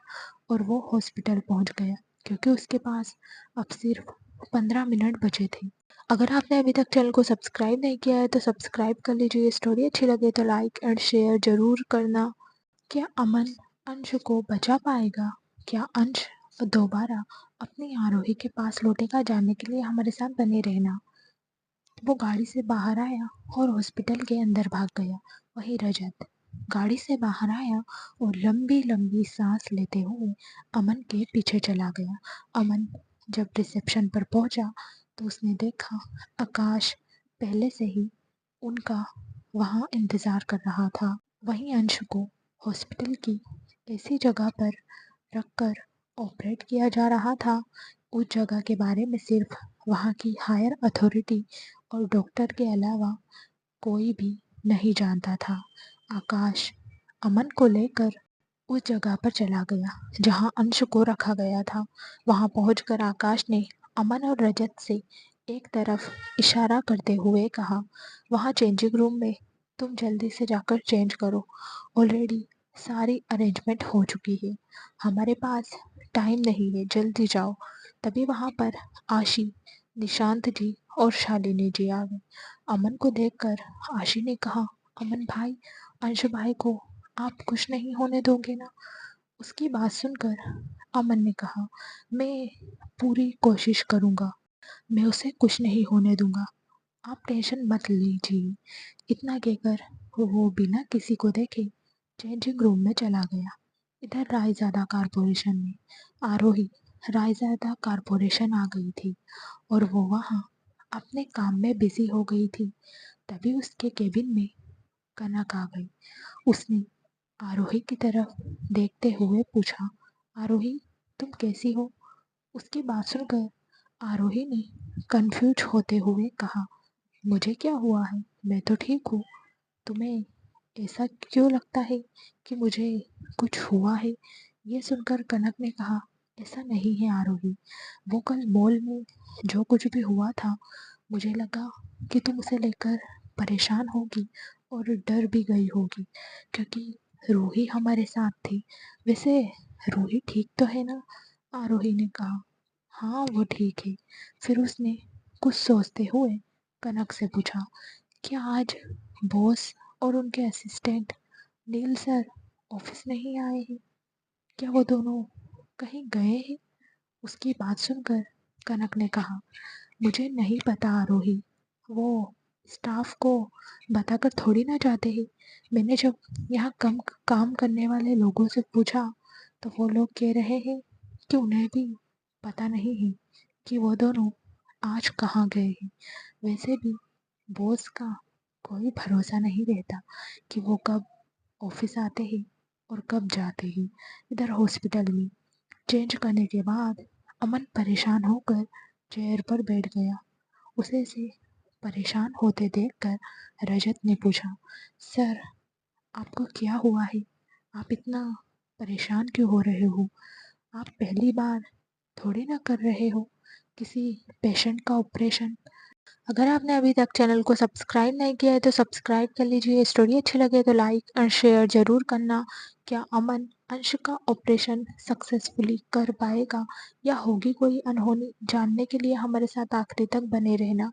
Speaker 1: और वो हॉस्पिटल पहुंच गया क्योंकि उसके पास अब सिर्फ 15 मिनट बचे थे। अगर आपने अभी तक चैनल को सब्सक्राइब नहीं किया है तो सब्सक्राइब कर लीजिए। स्टोरी अच्छी लगे तो लाइक एंड शेयर जरूर करना। क्या अमन अंश को बचा पाएगा? क्या अंश दोबारा अपनी आरोही के पास लौटेगा? जानने के लिए हमारे साथ बने रहना। वो गाड़ी से बाहर आया और हॉस्पिटल के अंदर भाग गया। वही रजत गाड़ी से बाहर आया और लंबी लंबी सांस लेते हुए अमन के पीछे चला गया। अमन जब रिसेप्शन पर पहुंचा तो उसने देखा आकाश पहले से ही उनका वहां इंतजार कर रहा था। वहीं अंश को हॉस्पिटल की ऐसी जगह पर रखकर ऑपरेट किया जा रहा था। उस जगह के बारे में सिर्फ वहाँ की हायर अथॉरिटी और डॉक्टर के अलावा कोई भी नहीं जानता था। आकाश अमन को लेकर उस जगह पर चला गया जहां अंश को रखा गया था। वहां पहुंचकर आकाश ने अमन और रजत से एक तरफ इशारा करते हुए कहा, वहां चेंजिंग रूम में तुम जल्दी से जाकर चेंज करो, ऑलरेडी सारी अरेंजमेंट हो चुकी है, हमारे पास टाइम नहीं है, जल्दी जाओ। तभी वहां पर आशी, निशांत जी और शालिनी जी आ गए। अमन को देखकर आशी ने कहा, अमन भाई, अंश भाई को आप कुछ नहीं होने दोगे ना? उसकी बात सुनकर अमन ने कहा, मैं पूरी कोशिश करूंगा, मैं उसे कुछ नहीं होने दूंगा, आप टेंशन मत लीजिए। इतना कहकर वो बिना किसी को देखे चेंजिंग रूम में चला गया। इधर रायजादा कारपोरेशन में आरोही रायजादा कारपोरेशन आ गई थी और वो वहाँ अपने काम में बिजी हो गई थी। तभी उसके केबिन में कनक आ गई। उसने आरोही की तरफ देखते हुए पूछा, आरोही, तुम कैसी हो? उसकी बात सुनकर आरोही ने कंफ्यूज होते हुए कहा, मुझे क्या हुआ है, मैं तो ठीक हूँ, तुम्हें ऐसा क्यों लगता है कि मुझे कुछ हुआ है? ये सुनकर कनक ने कहा, ऐसा नहीं है आरोही, वो कल मॉल में जो कुछ भी हुआ था, मुझे लगा कि तुम उसे लेकर परेशान होगी और डर भी गई होगी क्योंकि रूही हमारे साथ थी। वैसे रूही ठीक तो है ना? आरोही ने कहा, हाँ वो ठीक है। फिर उसने कुछ सोचते हुए कनक से पूछा, क्या आज बॉस और उनके असिस्टेंट नील सर ऑफिस नहीं आए हैं? क्या वो दोनों कहीं गए हैं? उसकी बात सुनकर कनक ने कहा, मुझे नहीं पता आरोही, वो स्टाफ को बताकर थोड़ी ना जाते हैं। मैंने जब यहाँ कम काम करने वाले लोगों से पूछा तो वो लोग कह रहे हैं कि उन्हें भी पता नहीं है कि वो दोनों आज कहाँ गए हैं। वैसे भी बॉस का कोई भरोसा नहीं रहता कि वो कब ऑफिस आते हैं और कब जाते हैं। इधर हॉस्पिटल में चेंज करने के बाद अमन परेशान होकर चेयर पर बैठ गया। उसे से परेशान होते देखकर रजत ने पूछा, सर, आपको क्या हुआ है? आप इतना परेशान क्यों हो रहे हो? आप पहली बार थोड़ी ना कर रहे हो किसी पेशेंट का ऑपरेशन। अगर आपने अभी तक चैनल को सब्सक्राइब नहीं किया है तो सब्सक्राइब कर लीजिए। स्टोरी अच्छी लगे तो लाइक और शेयर जरूर करना। क्या अमन अंश का ऑपरेशन सक्सेसफुली कर पाएगा या होगी कोई अनहोनी? जानने के लिए हमारे साथ आखिरी तक बने रहना।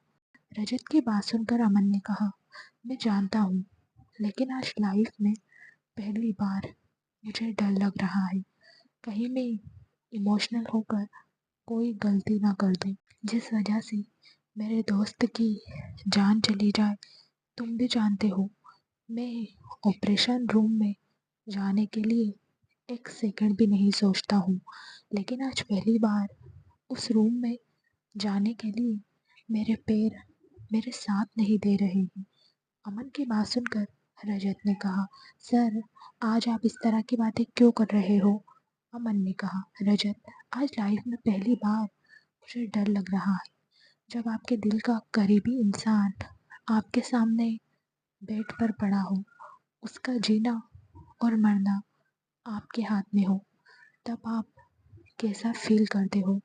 Speaker 1: रजत की बात सुनकर अमन ने कहा, मैं जानता हूँ, लेकिन आज लाइफ में पहली बार मुझे डर लग रहा है, कहीं मैं इमोशनल होकर कोई गलती ना कर दूँ जिस वजह से मेरे दोस्त की जान चली जाए तुम भी जानते हो, मैं ऑपरेशन रूम में जाने के लिए एक सेकंड भी नहीं सोचता हूँ, लेकिन आज पहली बार उस रूम में जाने के लिए मेरे पैर मेरे साथ नहीं दे रहे हैं। अमन की बात सुनकर रजत ने कहा, सर, आज आप इस तरह की बातें क्यों कर रहे हो? अमन ने कहा, रजत, आज लाइफ में पहली बार मुझे डर लग रहा है। जब आपके दिल का करीबी इंसान आपके सामने बेड पर पड़ा हो, उसका जीना और मरना आपके हाथ में हो, तब आप कैसा फील करते हो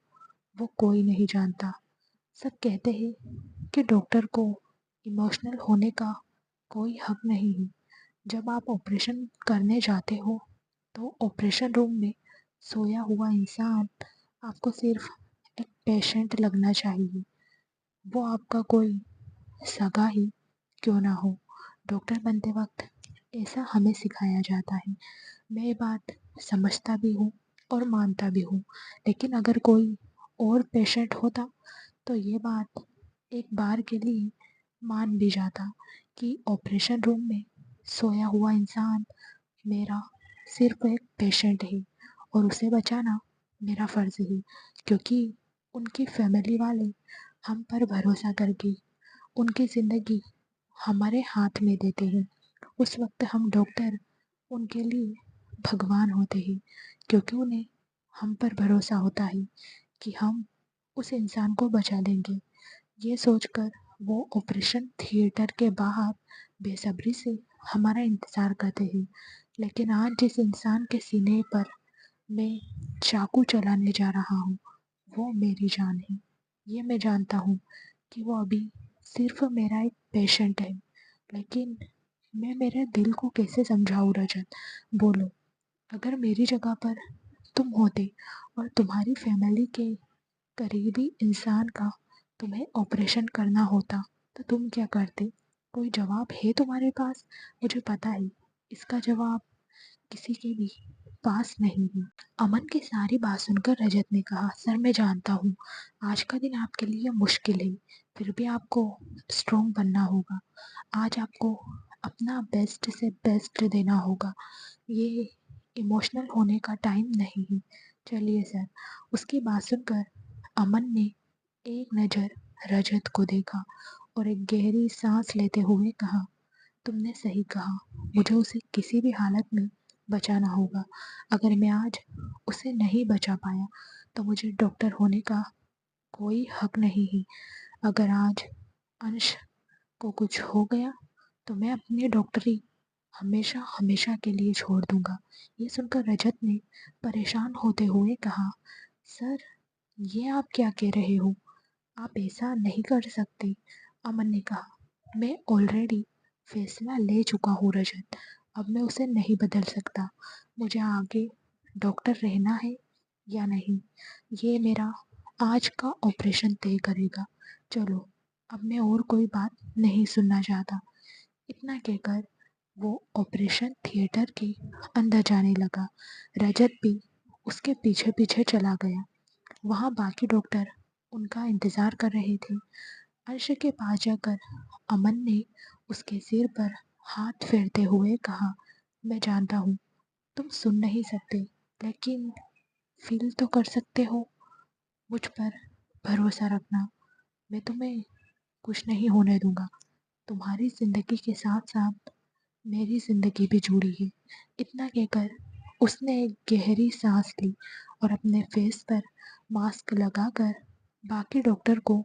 Speaker 1: वो कोई नहीं जानता। सब कहते हैं कि डॉक्टर को इमोशनल होने का कोई हक नहीं है। जब आप ऑपरेशन करने जाते हो तो ऑपरेशन रूम में सोया हुआ इंसान आपको सिर्फ एक पेशेंट लगना चाहिए, वो आपका कोई सगा ही क्यों ना हो। डॉक्टर बनते वक्त ऐसा हमें सिखाया जाता है। मैं ये बात समझता भी हूँ और मानता भी हूँ, लेकिन अगर कोई और पेशेंट होता तो ये बात एक बार के लिए मान भी जाता कि ऑपरेशन रूम में सोया हुआ इंसान मेरा सिर्फ एक पेशेंट है और उसे बचाना मेरा फ़र्ज़ है, क्योंकि उनकी फैमिली वाले हम पर भरोसा करके उनकी ज़िंदगी हमारे हाथ में देते हैं। उस वक्त हम डॉक्टर उनके लिए भगवान होते हैं, क्योंकि उन्हें हम पर भरोसा होता है कि हम उस इंसान को बचा लेंगे। ये सोचकर वो ऑपरेशन थिएटर के बाहर बेसब्री से हमारा इंतज़ार करते हैं। लेकिन आज जिस इंसान के सीने पर मैं चाकू चलाने जा रहा हूँ, वो मेरी जान है। ये मैं जानता हूँ कि वो अभी सिर्फ मेरा एक पेशेंट है, लेकिन मैं मेरे दिल को कैसे समझाऊँ रजत? बोलो, अगर मेरी जगह पर तुम होते और तुम्हारी फैमिली के करीबी इंसान का तुम्हें ऑपरेशन करना होता तो तुम क्या करते? कोई जवाब है तुम्हारे पास? मुझे पता है इसका जवाब किसी के भी पास नहीं है। अमन की सारी बात सुनकर रजत ने कहा, सर, मैं जानता हूँ आज का दिन आपके लिए मुश्किल है, फिर भी आपको स्ट्रॉन्ग बनना होगा। आज आपको अपना बेस्ट से बेस्ट देना होगा। ये इमोशनल होने का टाइम नहीं है। चलिए सर। उसकी बात सुनकर अमन ने एक नज़र रजत को देखा और एक गहरी सांस लेते हुए कहा, तुमने सही कहा, मुझे उसे किसी भी हालत में बचाना होगा। अगर मैं आज उसे नहीं बचा पाया तो मुझे डॉक्टर होने का कोई हक नहीं है। अगर आज अंश को कुछ हो गया तो मैं अपनी डॉक्टरी हमेशा हमेशा के लिए छोड़ दूंगा। ये सुनकर रजत ने परेशान होते हुए कहा, सर, ये आप क्या कह रहे हो? आप ऐसा नहीं कर सकते। अमन ने कहा, मैं ऑलरेडी फैसला ले चुका हूँ रजत, अब मैं उसे नहीं बदल सकता। मुझे आगे डॉक्टर रहना है या नहीं, ये मेरा आज का ऑपरेशन तय करेगा। चलो, अब मैं और कोई बात नहीं सुनना चाहता। इतना कहकर वो ऑपरेशन थिएटर के अंदर जाने लगा। रजत भी उसके पीछे पीछे चला गया। वहाँ बाकी डॉक्टर उनका इंतज़ार कर रहे थे। अर्श के पास जाकर अमन ने उसके सिर पर हाथ फेरते हुए कहा, मैं जानता हूँ तुम सुन नहीं सकते, लेकिन फील तो कर सकते हो। मुझ पर भरोसा रखना, मैं तुम्हें कुछ नहीं होने दूंगा। तुम्हारी ज़िंदगी के साथ साथ मेरी ज़िंदगी भी जुड़ी है। इतना कहकर उसने एक गहरी सांस ली और अपने फेस पर मास्क लगाकर बाकी डॉक्टर को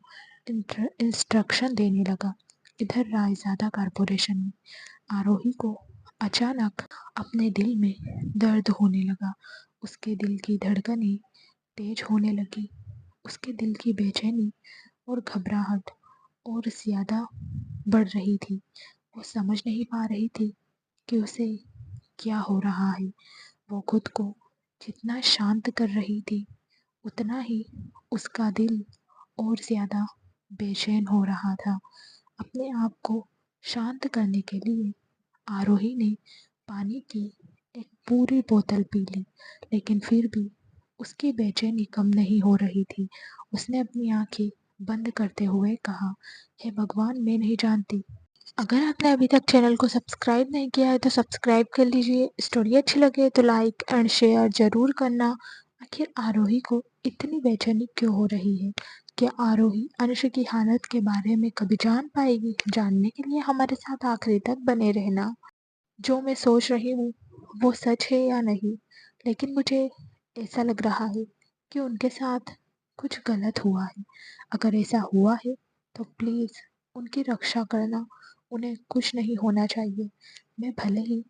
Speaker 1: इंस्ट्रक्शन देने लगा। इधर रायज़ादा कॉरपोरेशन में आरोही को अचानक अपने दिल में दर्द होने लगा। उसके दिल की धड़कनें तेज होने लगी। उसके दिल की बेचैनी और घबराहट और ज़्यादा बढ़ रही थी। वो समझ नहीं पा रही थी कि उसे क्या हो रहा है। वो खुद को जितना शांत कर रही थी, उतना ही उसका दिल और ज़्यादा बेचैन हो रहा था। अपने आप को शांत करने के लिए आरोही ने पानी की एक पूरी बोतल पी ली, लेकिन फिर भी उसकी बेचैनी कम नहीं हो रही थी। उसने अपनी आंखें बंद करते हुए कहा, हे भगवान, मैं नहीं जानती अगर आपने अभी तक चैनल को सब्सक्राइब नहीं किया है तो सब्सक्राइब कर लीजिए। स्टोरी अच्छी लगे तो लाइक एंड शेयर ज़रूर करना। आखिर आरोही को इतनी बेचैनी क्यों हो रही है? क्या आरोही अंश की हालत के बारे में कभी जान पाएगी? जानने के लिए हमारे साथ आखिरी तक बने रहना। जो मैं सोच रही हूँ वो सच है या नहीं, लेकिन मुझे ऐसा लग रहा है कि उनके साथ कुछ गलत हुआ है। अगर ऐसा हुआ है तो प्लीज़ उनकी रक्षा करना। उन्हें कुछ नहीं होना चाहिए। मैं भले ही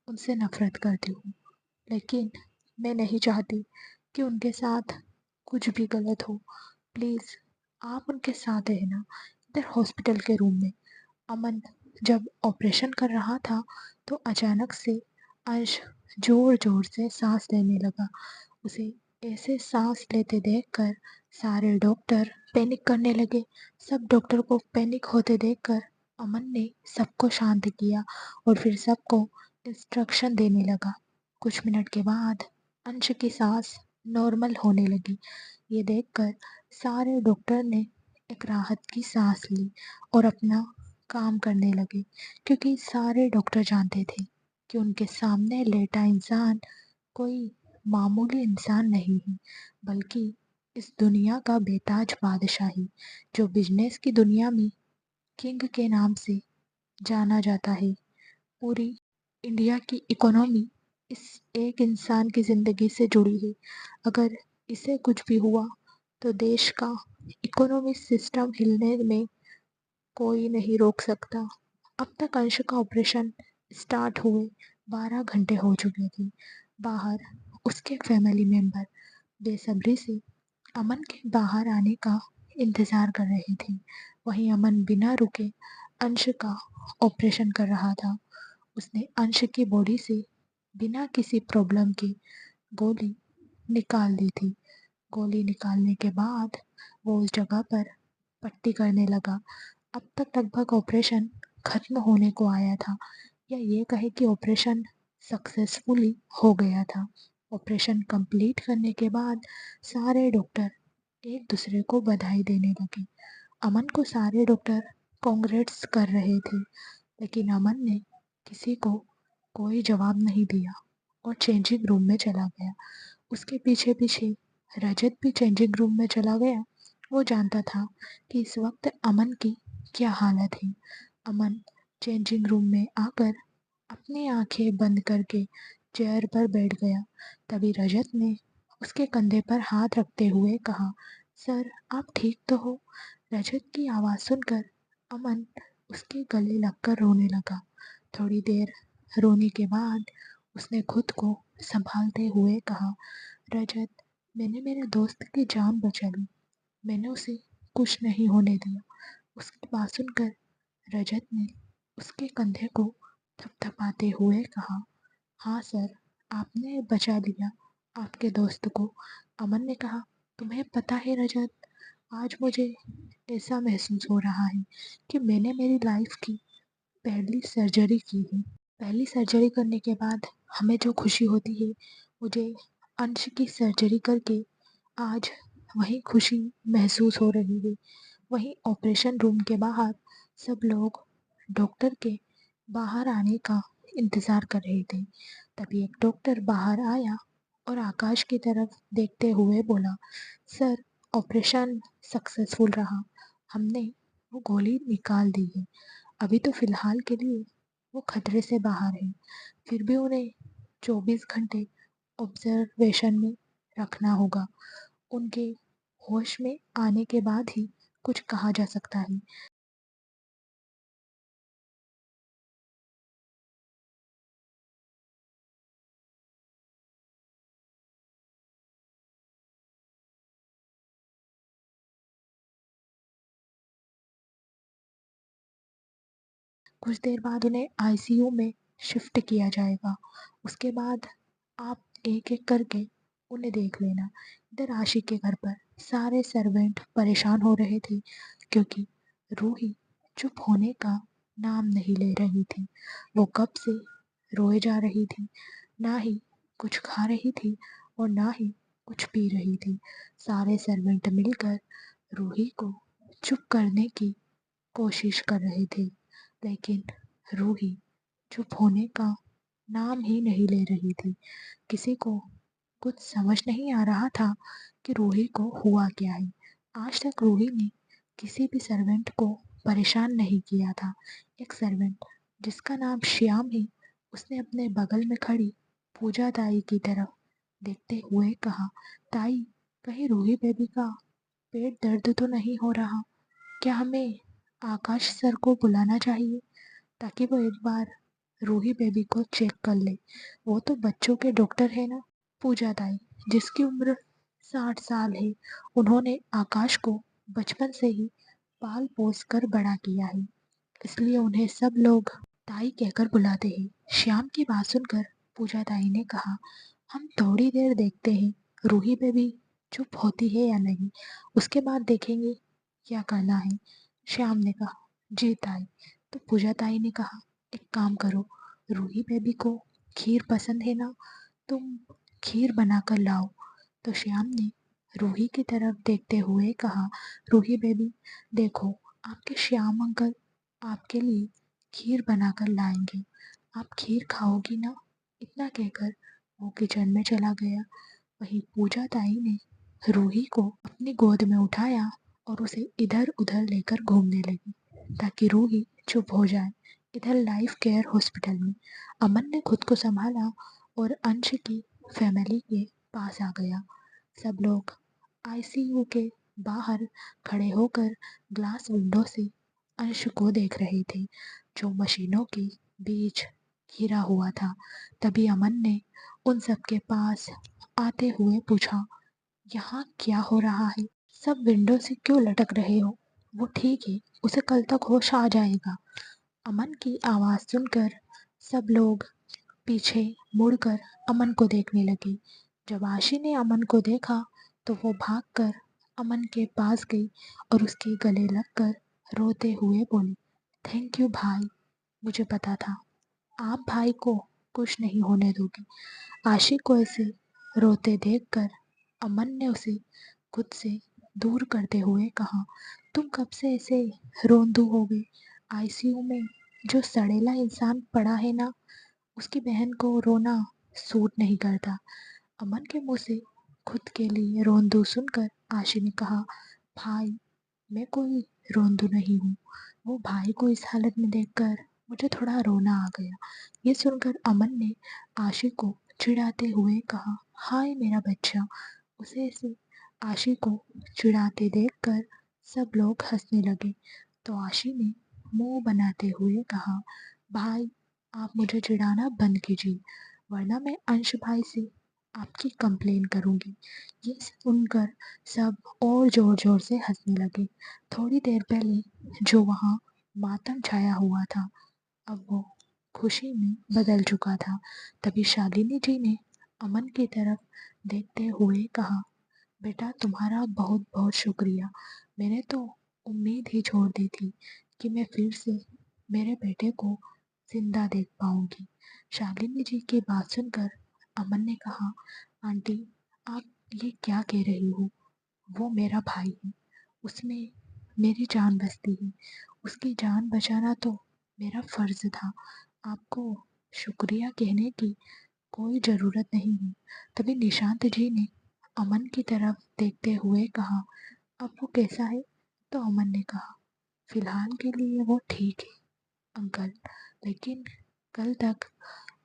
Speaker 1: उनसे नफ़रत करती हूँ, लेकिन मैं नहीं चाहती कि उनके साथ कुछ भी गलत हो। प्लीज़ आप उनके साथ रहना इधर हॉस्पिटल के रूम में। अमन जब ऑपरेशन कर रहा था तो अचानक से अंश जोर जोर से सांस लेने लगा। उसे ऐसे सांस लेते देखकर सारे डॉक्टर पैनिक करने लगे। सब डॉक्टर को पैनिक होते देखकर अमन ने सबको शांत किया और फिर सबको इंस्ट्रक्शन देने लगा। कुछ मिनट के बाद अंश की सांस नॉर्मल होने लगी। ये देखकर सारे डॉक्टर ने एक राहत की सांस ली और अपना काम करने लगे, क्योंकि सारे डॉक्टर जानते थे कि उनके सामने लेटा इंसान कोई मामूली इंसान नहीं है, बल्कि इस दुनिया का बेताज बादशाह है, जो बिजनेस की दुनिया में किंग के नाम से जाना जाता है। पूरी इंडिया की इकोनॉमी इस एक इंसान की ज़िंदगी से जुड़ी है। अगर इसे कुछ भी हुआ तो देश का इकोनॉमिक सिस्टम हिलने में कोई नहीं रोक सकता। अब तक अंश का ऑपरेशन स्टार्ट हुए 12 घंटे हो चुके थे। बाहर उसके फैमिली मेंबर बेसब्री से अमन के बाहर आने का इंतज़ार कर रहे थे। वहीं अमन बिना रुके अंश का ऑपरेशन कर रहा था। उसने अंश की बॉडी से बिना किसी प्रॉब्लम के गोली निकाल दी थी। गोली निकालने के बाद वो उस जगह पर पट्टी करने लगा। अब तक लगभग ऑपरेशन खत्म होने को आया था, या ये कहे कि ऑपरेशन सक्सेसफुली हो गया था। ऑपरेशन कंप्लीट करने के बाद सारे डॉक्टर एक दूसरे को बधाई देने लगे। अमन को सारे डॉक्टर कॉन्ग्रेट्स कर रहे थे, लेकिन अमन ने किसी को कोई जवाब नहीं दिया और चेंजिंग रूम में चला गया। उसके पीछे पीछे रजत भी चेंजिंग रूम में चला गया। वो जानता था कि इस वक्त अमन की क्या हालत है। अमन चेंजिंग रूम में आकर अपनी आंखें बंद करके चेयर पर बैठ गया। तभी रजत ने उसके कंधे पर हाथ रखते हुए कहा, सर आप ठीक तो हो? रजत की आवाज़ सुनकर अमन उसके गले लगकर रोने लगा। थोड़ी देर रोने के बाद उसने खुद को संभालते हुए कहा, रजत, मैंने मेरे दोस्त की जान बचा ली। मैंने उसे कुछ नहीं होने दिया। उसकी बात सुनकर रजत ने उसके कंधे को थपथपाते हुए कहा, हाँ सर, आपने बचा लिया आपके दोस्त को। अमन ने कहा, तुम्हें पता है रजत, आज मुझे ऐसा महसूस हो रहा है कि मैंने मेरी लाइफ की पहली सर्जरी की है। पहली सर्जरी करने के बाद हमें जो खुशी होती है, मुझे अंश की सर्जरी करके आज वही खुशी महसूस हो रही है। वहीं ऑपरेशन रूम के बाहर सब लोग डॉक्टर के बाहर आने का इंतज़ार कर रहे थे। तभी एक डॉक्टर बाहर आया और आकाश की तरफ देखते हुए बोला, सर, ऑपरेशन सक्सेसफुल रहा। हमने वो गोली निकाल दी है। अभी तो फ़िलहाल के लिए वो खतरे से बाहर है। फिर भी उन्हें 24 घंटे ऑब्जर्वेशन में रखना होगा। उनके होश में आने के बाद ही कुछ कहा जा सकता है। कुछ देर बाद उन्हें आईसीयू में शिफ्ट किया जाएगा। उसके बाद आप एक-एक करके उन्हें देख लेना। इधर आशिक के घर पर सारे सर्वेंट परेशान हो रहे थे, क्योंकि रूही चुप होने का नाम नहीं ले रही थी। वो कब से रोए जा रही थी, ना ही कुछ खा रही थी और ना ही कुछ पी रही थी। सारे सर्वेंट मिलकर रूही को चुप करने की कोशिश कर रहे थे। लेकिन रूही चुप होने का नाम ही नहीं ले रही थी। किसी को कुछ समझ नहीं आ रहा था कि रूही को हुआ क्या है। आज तक रूही ने किसी भी सर्वेंट को परेशान नहीं किया था। एक सर्वेंट जिसका नाम श्याम है, उसने अपने बगल में खड़ी पूजा ताई की तरफ देखते हुए कहा, ताई, कहीं रूही बेबी का पेट दर्द तो नहीं हो रहा? क्या हमें आकाश सर को बुलाना चाहिए ताकि वो एक बार रूही बेबी को चेक कर ले? वो तो बच्चों के डॉक्टर है ना। पूजा ताई, जिसकी उम्र 60 साल है, उन्होंने आकाश को बचपन से ही पाल पोस कर बड़ा किया है, इसलिए उन्हें सब लोग ताई कहकर बुलाते हैं। श्याम की बात सुनकर पूजा ताई ने कहा, हम थोड़ी देर देखते हैं रूही बेबी चुप होती है या नहीं, उसके बाद देखेंगे क्या करना है। श्याम ने कहा, जी ताई। तो पूजा ताई ने कहा, एक काम करो, रूही बेबी को खीर पसंद है ना, तुम खीर बनाकर लाओ। तो श्याम ने रूही की तरफ देखते हुए कहा, रूही बेबी, देखो, आपके श्याम अंकल आपके लिए खीर बनाकर लाएंगे, आप खीर खाओगी ना? इतना कहकर वो किचन में चला गया। वहीं पूजा ताई ने रूही को अपनी गोद में उठाया और उसे इधर उधर लेकर घूमने लगी ताकि रूही चुप हो जाए। इधर लाइफ केयर हॉस्पिटल में अमन ने खुद को संभाला और अंश की फैमिली के पास आ गया। सब लोग आईसीयू के बाहर खड़े होकर ग्लास विंडो से अंश को देख रहे थे, जो मशीनों के बीच घिरा हुआ था। तभी अमन ने उन सब के पास आते हुए पूछा, यहाँ क्या हो रहा है? सब विंडो से क्यों लटक रहे हो? वो ठीक है, उसे कल तक होश आ जाएगा। अमन की आवाज़ सुनकर सब लोग पीछे मुड़कर अमन को देखने लगे। जब आशी ने अमन को देखा तो वो भागकर अमन के पास गई और उसके गले लगकर रोते हुए बोली, थैंक यू भाई, मुझे पता था आप भाई को कुछ नहीं होने दोगे। आशी को ऐसे रोते देखकर अमन ने उसे खुद से दूर करते हुए कहा, तुम कब से ऐसे रोंदू हो गए? आईसीयू में जो सड़ेला इंसान पड़ा है ना, उसकी बहन को रोना सूट नहीं करता। अमन के मुंह से खुद के लिए रोंदू सुनकर आशी ने कहा, भाई, मैं कोई रोंदू नहीं हूँ। वो भाई को इस हालत में देखकर मुझे थोड़ा रोना आ गया। ये सुनकर अमन ने आशी को चिढ़ाते हुए कहा, हाय मेरा बच्चा। उसे ऐसे आशी को चिढ़ाते देखकर सब लोग हंसने लगे। तो आशी ने मुंह बनाते हुए कहा, भाई, आप मुझे चिढ़ाना बंद कीजिए, वरना मैं अंश भाई से आपकी कंप्लेन करूँगी। ये सुनकर सब और ज़ोर ज़ोर से हंसने लगे। थोड़ी देर पहले जो वहाँ मातम छाया हुआ था, अब वो खुशी में बदल चुका था। तभी शालिनी जी ने अमन की तरफ देखते हुए कहा, बेटा, तुम्हारा बहुत बहुत शुक्रिया। मैंने तो उम्मीद ही छोड़ दी थी कि मैं फिर से मेरे बेटे को जिंदा देख पाऊंगी। शालिनी जी की बात सुनकर अमन ने कहा, आंटी, आप ये क्या कह रही हो? वो मेरा भाई है, उसमें मेरी जान बसती है, उसकी जान बचाना तो मेरा फर्ज था। आपको शुक्रिया कहने की कोई ज़रूरत नहीं है। तभी निशांत जी ने अमन की तरफ देखते हुए कहा, अब वो कैसा है? तो अमन ने कहा, फिलहाल के लिए वो ठीक है अंकल, लेकिन कल तक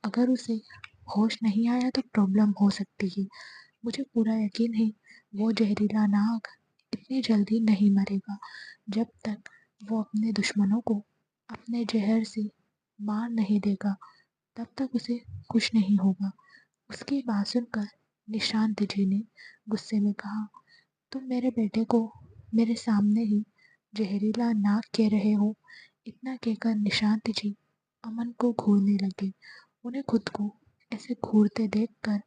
Speaker 1: अगर उसे होश नहीं आया तो प्रॉब्लम हो सकती है। मुझे पूरा यकीन है वो जहरीला नाग इतनी जल्दी नहीं मरेगा। जब तक वो अपने दुश्मनों को अपने जहर से मार नहीं देगा, तब तक उसे कुछ नहीं होगा। उसकी बात सुनकर निशांत जी ने गुस्से में कहा, तुम मेरे बेटे को मेरे सामने ही जहरीला नाग कह रहे हो? इतना कहकर निशांत जी अमन को घूरने लगे। उन्हें खुद को ऐसे घूरते देखकर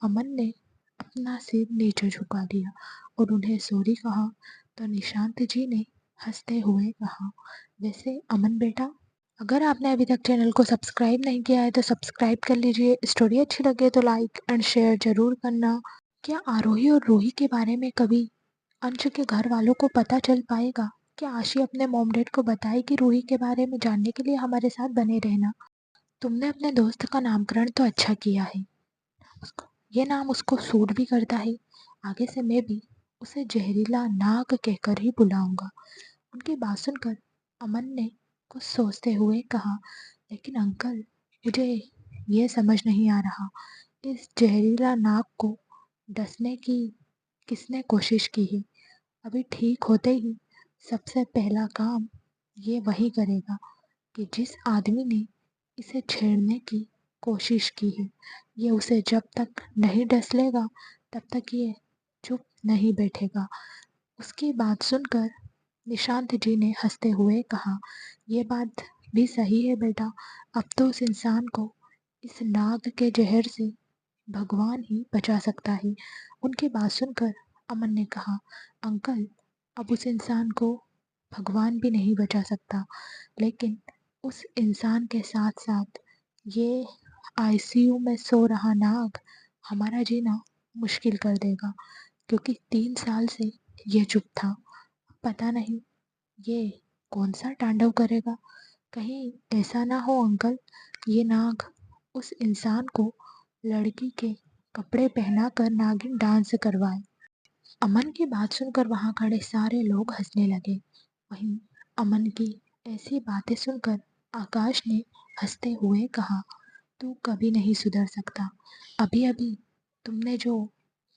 Speaker 1: अमन ने अपना सिर नीचे झुका दिया और उन्हें सॉरी कहा। तो निशांत जी ने हंसते हुए कहा, वैसे अमन बेटा, अगर आपने अभी तक चैनल को सब्सक्राइब नहीं किया है तो सब्सक्राइब कर लीजिए। स्टोरी अच्छी लगे तो लाइक एंड शेयर ज़रूर करना। क्या आरोही और रूही के बारे में कभी अंश के घर वालों को पता चल पाएगा? कि आशी अपने मॉम डैड को बताए कि रूही के बारे में जानने के लिए हमारे साथ बने रहना। तुमने अपने दोस्त का नामकरण तो अच्छा किया है, ये नाम उसको सूट भी करता है। आगे से मैं भी उसे जहरीला नाग कहकर ही बुलाऊंगा। उनकी बात सुनकर अमन ने कुछ सोचते हुए कहा, लेकिन अंकल, मुझे ये समझ नहीं आ रहा, इस जहरीला नाग को डसने की किसने कोशिश की है? अभी ठीक होते ही सबसे पहला काम ये वही करेगा कि जिस आदमी ने इसे छेड़ने की कोशिश की है, ये उसे जब तक नहीं डस लेगा तब तक ये चुप नहीं बैठेगा। उसकी बात सुनकर निशांत जी ने हंसते हुए कहा, ये बात भी सही है बेटा, अब तो उस इंसान को इस नाग के जहर से भगवान ही बचा सकता है। उनकी बात सुनकर अमन ने कहा, अंकल, अब उस इंसान को भगवान भी नहीं बचा सकता, लेकिन उस इंसान के साथ साथ ये आईसीयू में सो रहा नाग हमारा जीना मुश्किल कर देगा, क्योंकि 3 साल से ये चुप था। पता नहीं ये कौन सा तांडव करेगा। कहीं ऐसा ना हो अंकल, ये नाग उस इंसान को लड़की के कपड़े पहनाकर नागिन डांस करवाए। अमन की बात सुनकर वहां खड़े सारे लोग हंसने लगे। वहीं अमन की ऐसी बातें सुनकर आकाश ने हंसते हुए कहा, तू कभी नहीं सुधर सकता। अभी अभी तुमने जो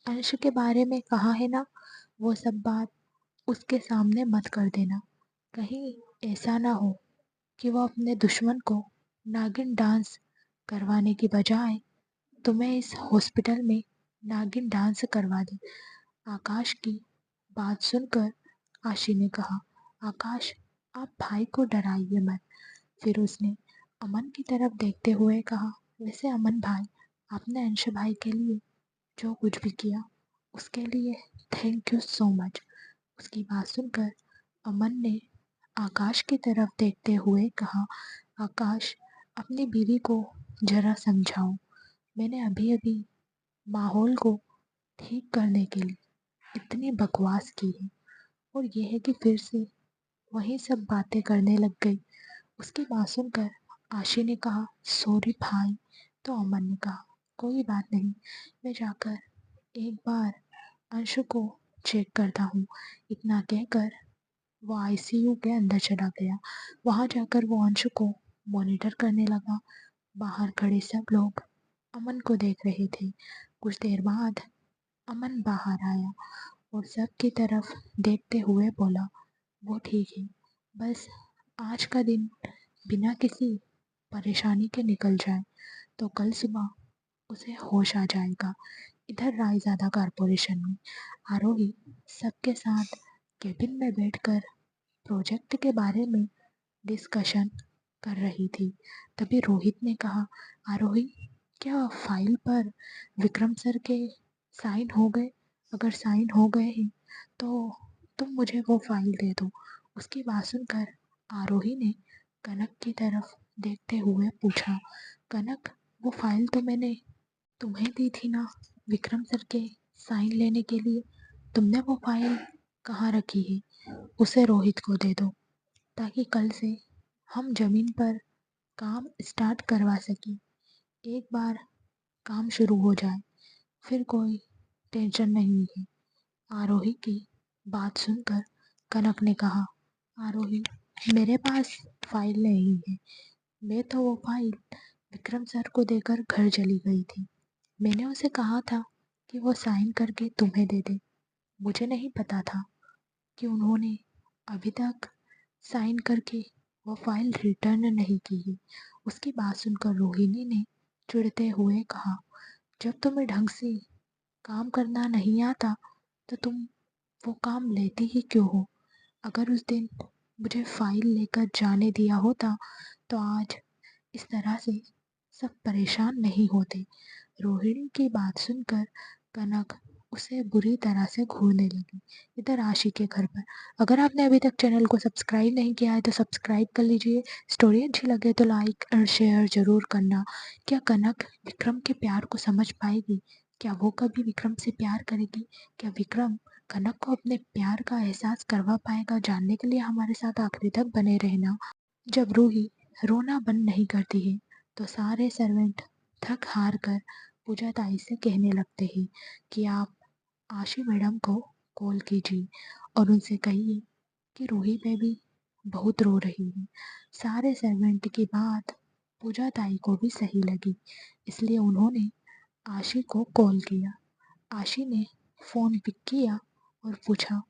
Speaker 1: अंश के बारे में कहा है ना, वो सब बात उसके सामने मत कर देना। कहीं ऐसा ना हो कि वो अपने दुश्मन को नागिन डांस करवाने की बजाय तुम्हें इस हॉस्पिटल में नागिन डांस करवा दे। आकाश की बात सुनकर आशी ने कहा, आकाश, आप भाई को डराइए मत। फिर उसने अमन की तरफ देखते हुए कहा, वैसे अमन भाई, आपने अंश भाई के लिए जो कुछ भी किया उसके लिए थैंक यू सो मच। उसकी बात सुनकर अमन ने आकाश की तरफ देखते हुए कहा, आकाश, अपनी बीवी को जरा समझाओ। मैंने अभी अभी माहौल को ठीक करने के लिए इतनी बकवास की है, और यह है कि फिर से वही सब बातें करने लग गई। उसकी बात सुनकर आशी ने कहा, सॉरी भाई। तो अमन ने कहा, कोई बात नहीं, मैं जाकर एक बार अंशु को चेक करता हूँ। इतना कहकर वो आईसीयू के अंदर चला गया। वहां जाकर वो अंशु को मॉनिटर करने लगा। बाहर खड़े सब लोग अमन को देख रहे थे। कुछ देर बाद अमन बाहर आया और सबकी तरफ देखते हुए बोला, वो ठीक है, बस आज का दिन बिना किसी परेशानी के निकल जाए तो कल सुबह उसे होश आ जाएगा। इधर रायज़ादा कारपोरेशन में आरोही सबके साथ केबिन में बैठकर प्रोजेक्ट के बारे में डिस्कशन कर रही थी। तभी रोहित ने कहा, आरोही, क्या फाइल पर विक्रम सर के साइन हो गए? अगर साइन हो गए हैं तो तुम मुझे वो फाइल दे दो। उसकी बात सुनकर आरोही ने कनक की तरफ देखते हुए पूछा, कनक, वो फाइल तो मैंने तुम्हें दी थी ना विक्रम सर के साइन लेने के लिए, तुमने वो फाइल कहाँ रखी है? उसे रोहित को दे दो, ताकि कल से हम जमीन पर काम स्टार्ट करवा सकें। एक बार काम शुरू हो जाए फिर कोई टेंशन नहीं है। आरोही की बात सुनकर कनक ने कहा, आरोही, मेरे पास फाइल नहीं है। मैं तो वो फाइल विक्रम सर को देकर घर चली गई थी। मैंने उसे कहा था कि वो साइन करके तुम्हें दे दे। मुझे नहीं पता था कि उन्होंने अभी तक साइन करके वो फाइल रिटर्न नहीं की है। उसकी बात सुनकर रोहिणी ने चिढ़ते हुए कहा, जब तुम्हें ढंग से काम करना नहीं आता तो तुम वो काम लेती ही क्यों हो? अगर उस दिन मुझे फाइल लेकर जाने दिया होता तो आज इस तरह से सब परेशान नहीं होते। रोहिणी की बात सुनकर कनक उसे बुरी तरह से घूरने लगी। इधर आशी के घर पर, अगर आपने अभी तक चैनल को सब्सक्राइब नहीं किया है तो सब्सक्राइब कर लीजिए। स्टोरी अच्छी लगे तो लाइक और शेयर ज़रूर करना। क्या कनक विक्रम के प्यार को समझ पाएगी? क्या वो कभी विक्रम से प्यार करेगी? क्या विक्रम कनक को अपने प्यार का एहसास करवा पाएगा जानने के लिए हमारे साथ आखिरी तक बने रहना। जब रूही रोना बंद नहीं करती है तो सारे सर्वेंट थक हार कर पूजा ताई से कहने लगते हैं कि आप आशी मैडम को कॉल कीजिए और उनसे कहिए कि रूही बेबी बहुत रो रही है। सारे सर्वेंट की बात पूजा ताई को भी सही लगी, इसलिए उन्होंने आशी को कॉल किया। आशी ने फ़ोन पिक किया और पूछा,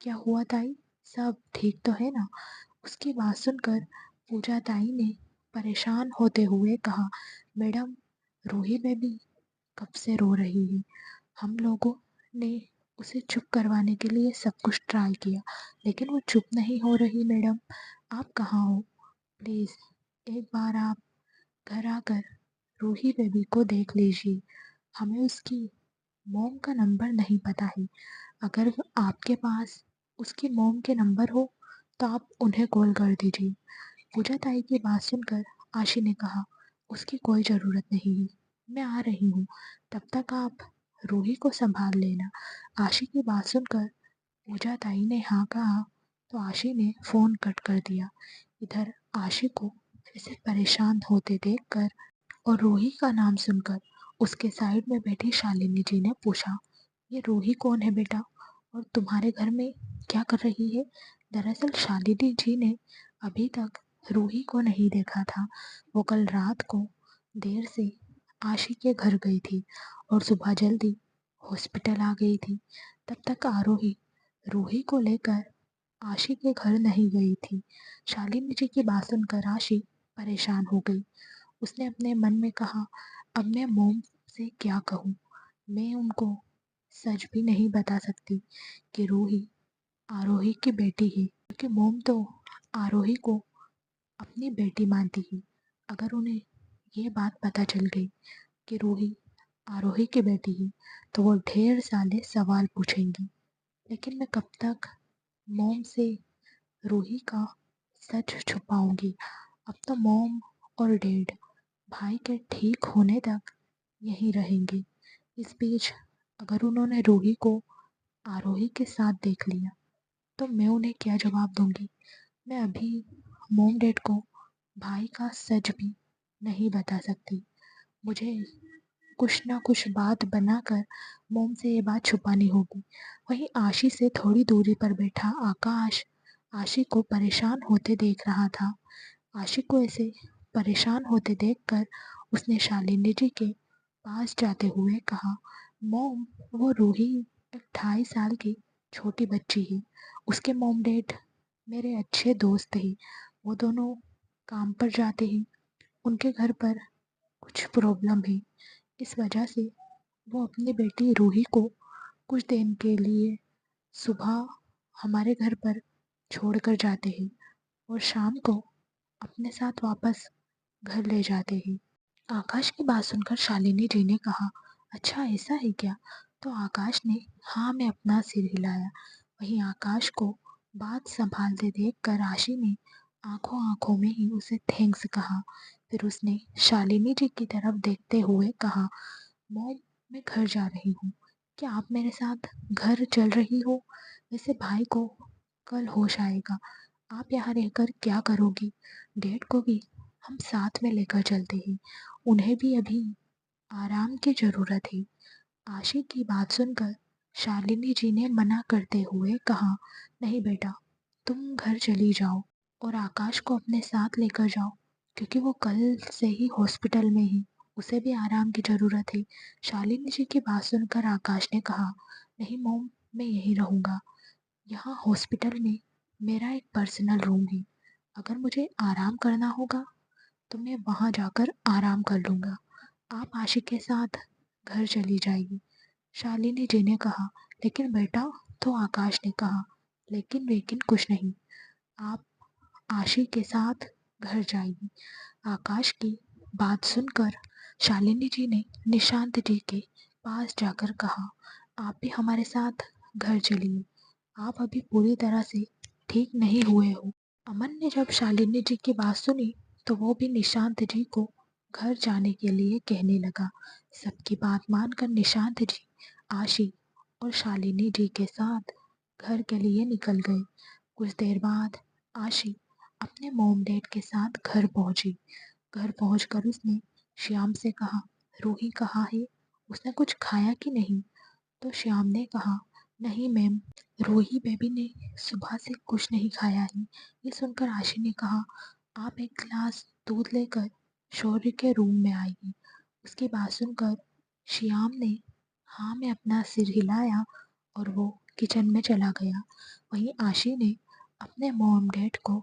Speaker 1: क्या हुआ ताई, सब ठीक तो है ना? उसकी बात सुनकर पूजा ताई ने परेशान होते हुए कहा, मैडम रूही बेबी कब से रो रही है। हम लोगों ने उसे चुप करवाने के लिए सब कुछ ट्राई किया, लेकिन वो चुप नहीं हो रही। मैडम आप कहाँ हो? प्लीज़ एक बार आप घर आकर रूही बेबी को देख लीजिए। हमें उसकी मॉम का नंबर नहीं पता है। अगर आपके पास उसकी मॉम के नंबर हो तो आप उन्हें कॉल कर दीजिए। पूजा ताई की बात सुनकर आशी ने कहा, उसकी कोई ज़रूरत नहीं है, मैं आ रही हूँ, तब तक आप रूही को संभाल लेना। आशी की बात सुनकर पूजा ताई ने हाँ कहा तो आशी ने फ़ोन कट कर दिया। इधर आशी को इसे परेशान होते देखकर और रूही का नाम सुनकर उसके साइड में बैठी शालिनी जी ने पूछा, ये रूही कौन है बेटा और तुम्हारे घर में क्या कर रही है? दरअसल शालिनी जी ने अभी तक रूही को नहीं देखा था। वो कल रात को देर से आशी के घर गई थी और सुबह जल्दी हॉस्पिटल आ गई थी। तब तक आरोही रूही को लेकर आशी के घर नहीं गई थी। शालिनी जी की बात सुनकर आशी परेशान हो गई। उसने अपने मन में कहा, अब मैं मोम से क्या कहूँ? मैं उनको सच भी नहीं बता सकती कि रूही आरोही की बेटी है, क्योंकि मोम तो आरोही को अपनी बेटी मानती है। अगर उन्हें ये बात पता चल गई कि रूही आरोही की बेटी है तो वो ढेर सारे सवाल पूछेंगी। लेकिन मैं कब तक मोम से रूही का सच छुपाऊंगी? अब तो मोम और डैड भाई के ठीक होने तक यहीं रहेंगे। इस बीच अगर उन्होंने रूही को आरोही के साथ देख लिया तो मैं उन्हें क्या जवाब दूंगी? मैं अभी मोम डैड को भाई का सच भी नहीं बता सकती। मुझे कुछ ना कुछ बात बनाकर मोम से ये बात छुपानी होगी। वहीं आशी से थोड़ी दूरी पर बैठा आकाश आशी को परेशान होते देख रहा था। आशी को ऐसे परेशान होते देखकर उसने शालिनी जी के पास जाते हुए कहा, मॉम वो रूही एक 2.5 साल की छोटी बच्ची है। उसके मॉम डैड मेरे अच्छे दोस्त हैं। वो दोनों काम पर जाते हैं। उनके घर पर कुछ प्रॉब्लम है, इस वजह से वो अपनी बेटी रूही को कुछ दिन के लिए सुबह हमारे घर पर छोड़कर जाते हैं और शाम को अपने साथ वापस घर ले जाते हैं। आकाश की बात सुनकर शालिनी जी ने कहा, अच्छा ऐसा है क्या? तो आकाश ने हाँ में अपना सिर हिलाया। वहीं आकाश को बात संभालते देखकर आशी ने आंखों आंखों में ही उसे थैंक्स कहा। फिर उसने शालिनी जी की तरफ देखते हुए कहा, मॉम मैं घर जा रही हूँ, क्या आप मेरे साथ घर चल रही हो? वैसे भाई को कल होश आएगा, आप यहाँ रहकर क्या करोगी? डैड को भी हम साथ में लेकर चलते हैं, उन्हें भी अभी आराम की ज़रूरत है। आशी की बात सुनकर शालिनी जी ने मना करते हुए कहा, नहीं बेटा, तुम घर चली जाओ और आकाश को अपने साथ लेकर जाओ, क्योंकि वो कल से ही हॉस्पिटल में है, उसे भी आराम की ज़रूरत है। शालिनी जी की बात सुनकर आकाश ने कहा, नहीं मॉम, मैं यहीं रहूँगा। यहाँ हॉस्पिटल में मेरा एक पर्सनल रूम है। अगर मुझे आराम करना होगा तो मैं वहाँ जाकर आराम कर लूँगा। आप आशिक के साथ घर चली जाइए। शालिनी जी ने कहा, लेकिन बेटा, तो आकाश ने कहा, लेकिन वेकिन कुछ नहीं, आप आशिक के साथ घर जाइए। आकाश की बात सुनकर शालिनी जी ने निशांत जी के पास जाकर कहा, आप भी हमारे साथ घर चलिए, आप अभी पूरी तरह से ठीक नहीं हुए हो। अमन ने जब शालिनी जी की बात सुनी तो वो भी निशांत जी को घर जाने के लिए कहने लगा। सबकी बात मानकर निशांत जी, आशी और शालिनी जी के साथ घर के लिए निकल गए। कुछ देर बाद आशी अपने मॉम डैड के साथ घर पहुंची। घर पहुंचकर उसने श्याम से कहा, रूही कहाँ है, उसने कुछ खाया कि नहीं? तो श्याम ने कहा, नहीं मैम, रूही बेबी ने सुबह से कुछ नहीं खाया है। ये सुनकर आशी ने कहा, आप एक गिलास दूध लेकर शौर्य के रूम में आइए। उसकी बात सुनकर श्याम ने हाँ में अपना सिर हिलाया और वो किचन में चला गया। वहीं आशी ने अपने मॉम डैड को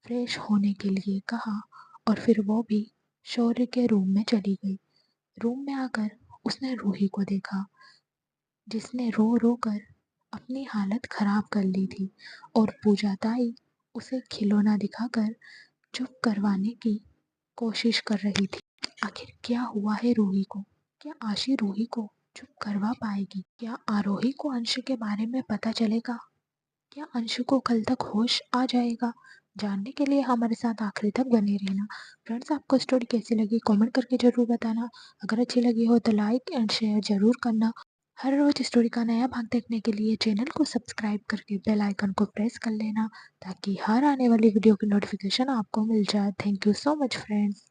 Speaker 1: फ्रेश होने के लिए कहा और फिर वो भी शौर्य के रूम में चली गई। रूम में आकर उसने रूही को देखा, जिसने रो रो कर अपनी हालत खराब कर ली थी और पूजा ताई उसे खिलौना दिखाकर चुप करवाने की कोशिश कर रही थी। आखिर क्या हुआ है रूही को? क्या आशी रूही को चुप करवा पाएगी? क्या आरोही को अंश के बारे में पता चलेगा? क्या अंशु को कल तक होश आ जाएगा? जानने के लिए हमारे साथ आखिरी तक बने रहना। फ्रेंड्स, आपको स्टोरी कैसी लगी कमेंट करके ज़रूर बताना। अगर अच्छी लगी हो तो लाइक एंड शेयर ज़रूर करना। हर रोज स्टोरी का नया भाग देखने के लिए चैनल को सब्सक्राइब करके बेल आइकन को प्रेस कर लेना, ताकि हर आने वाली वीडियो की नोटिफिकेशन आपको मिल जाए। Thank you so much friends.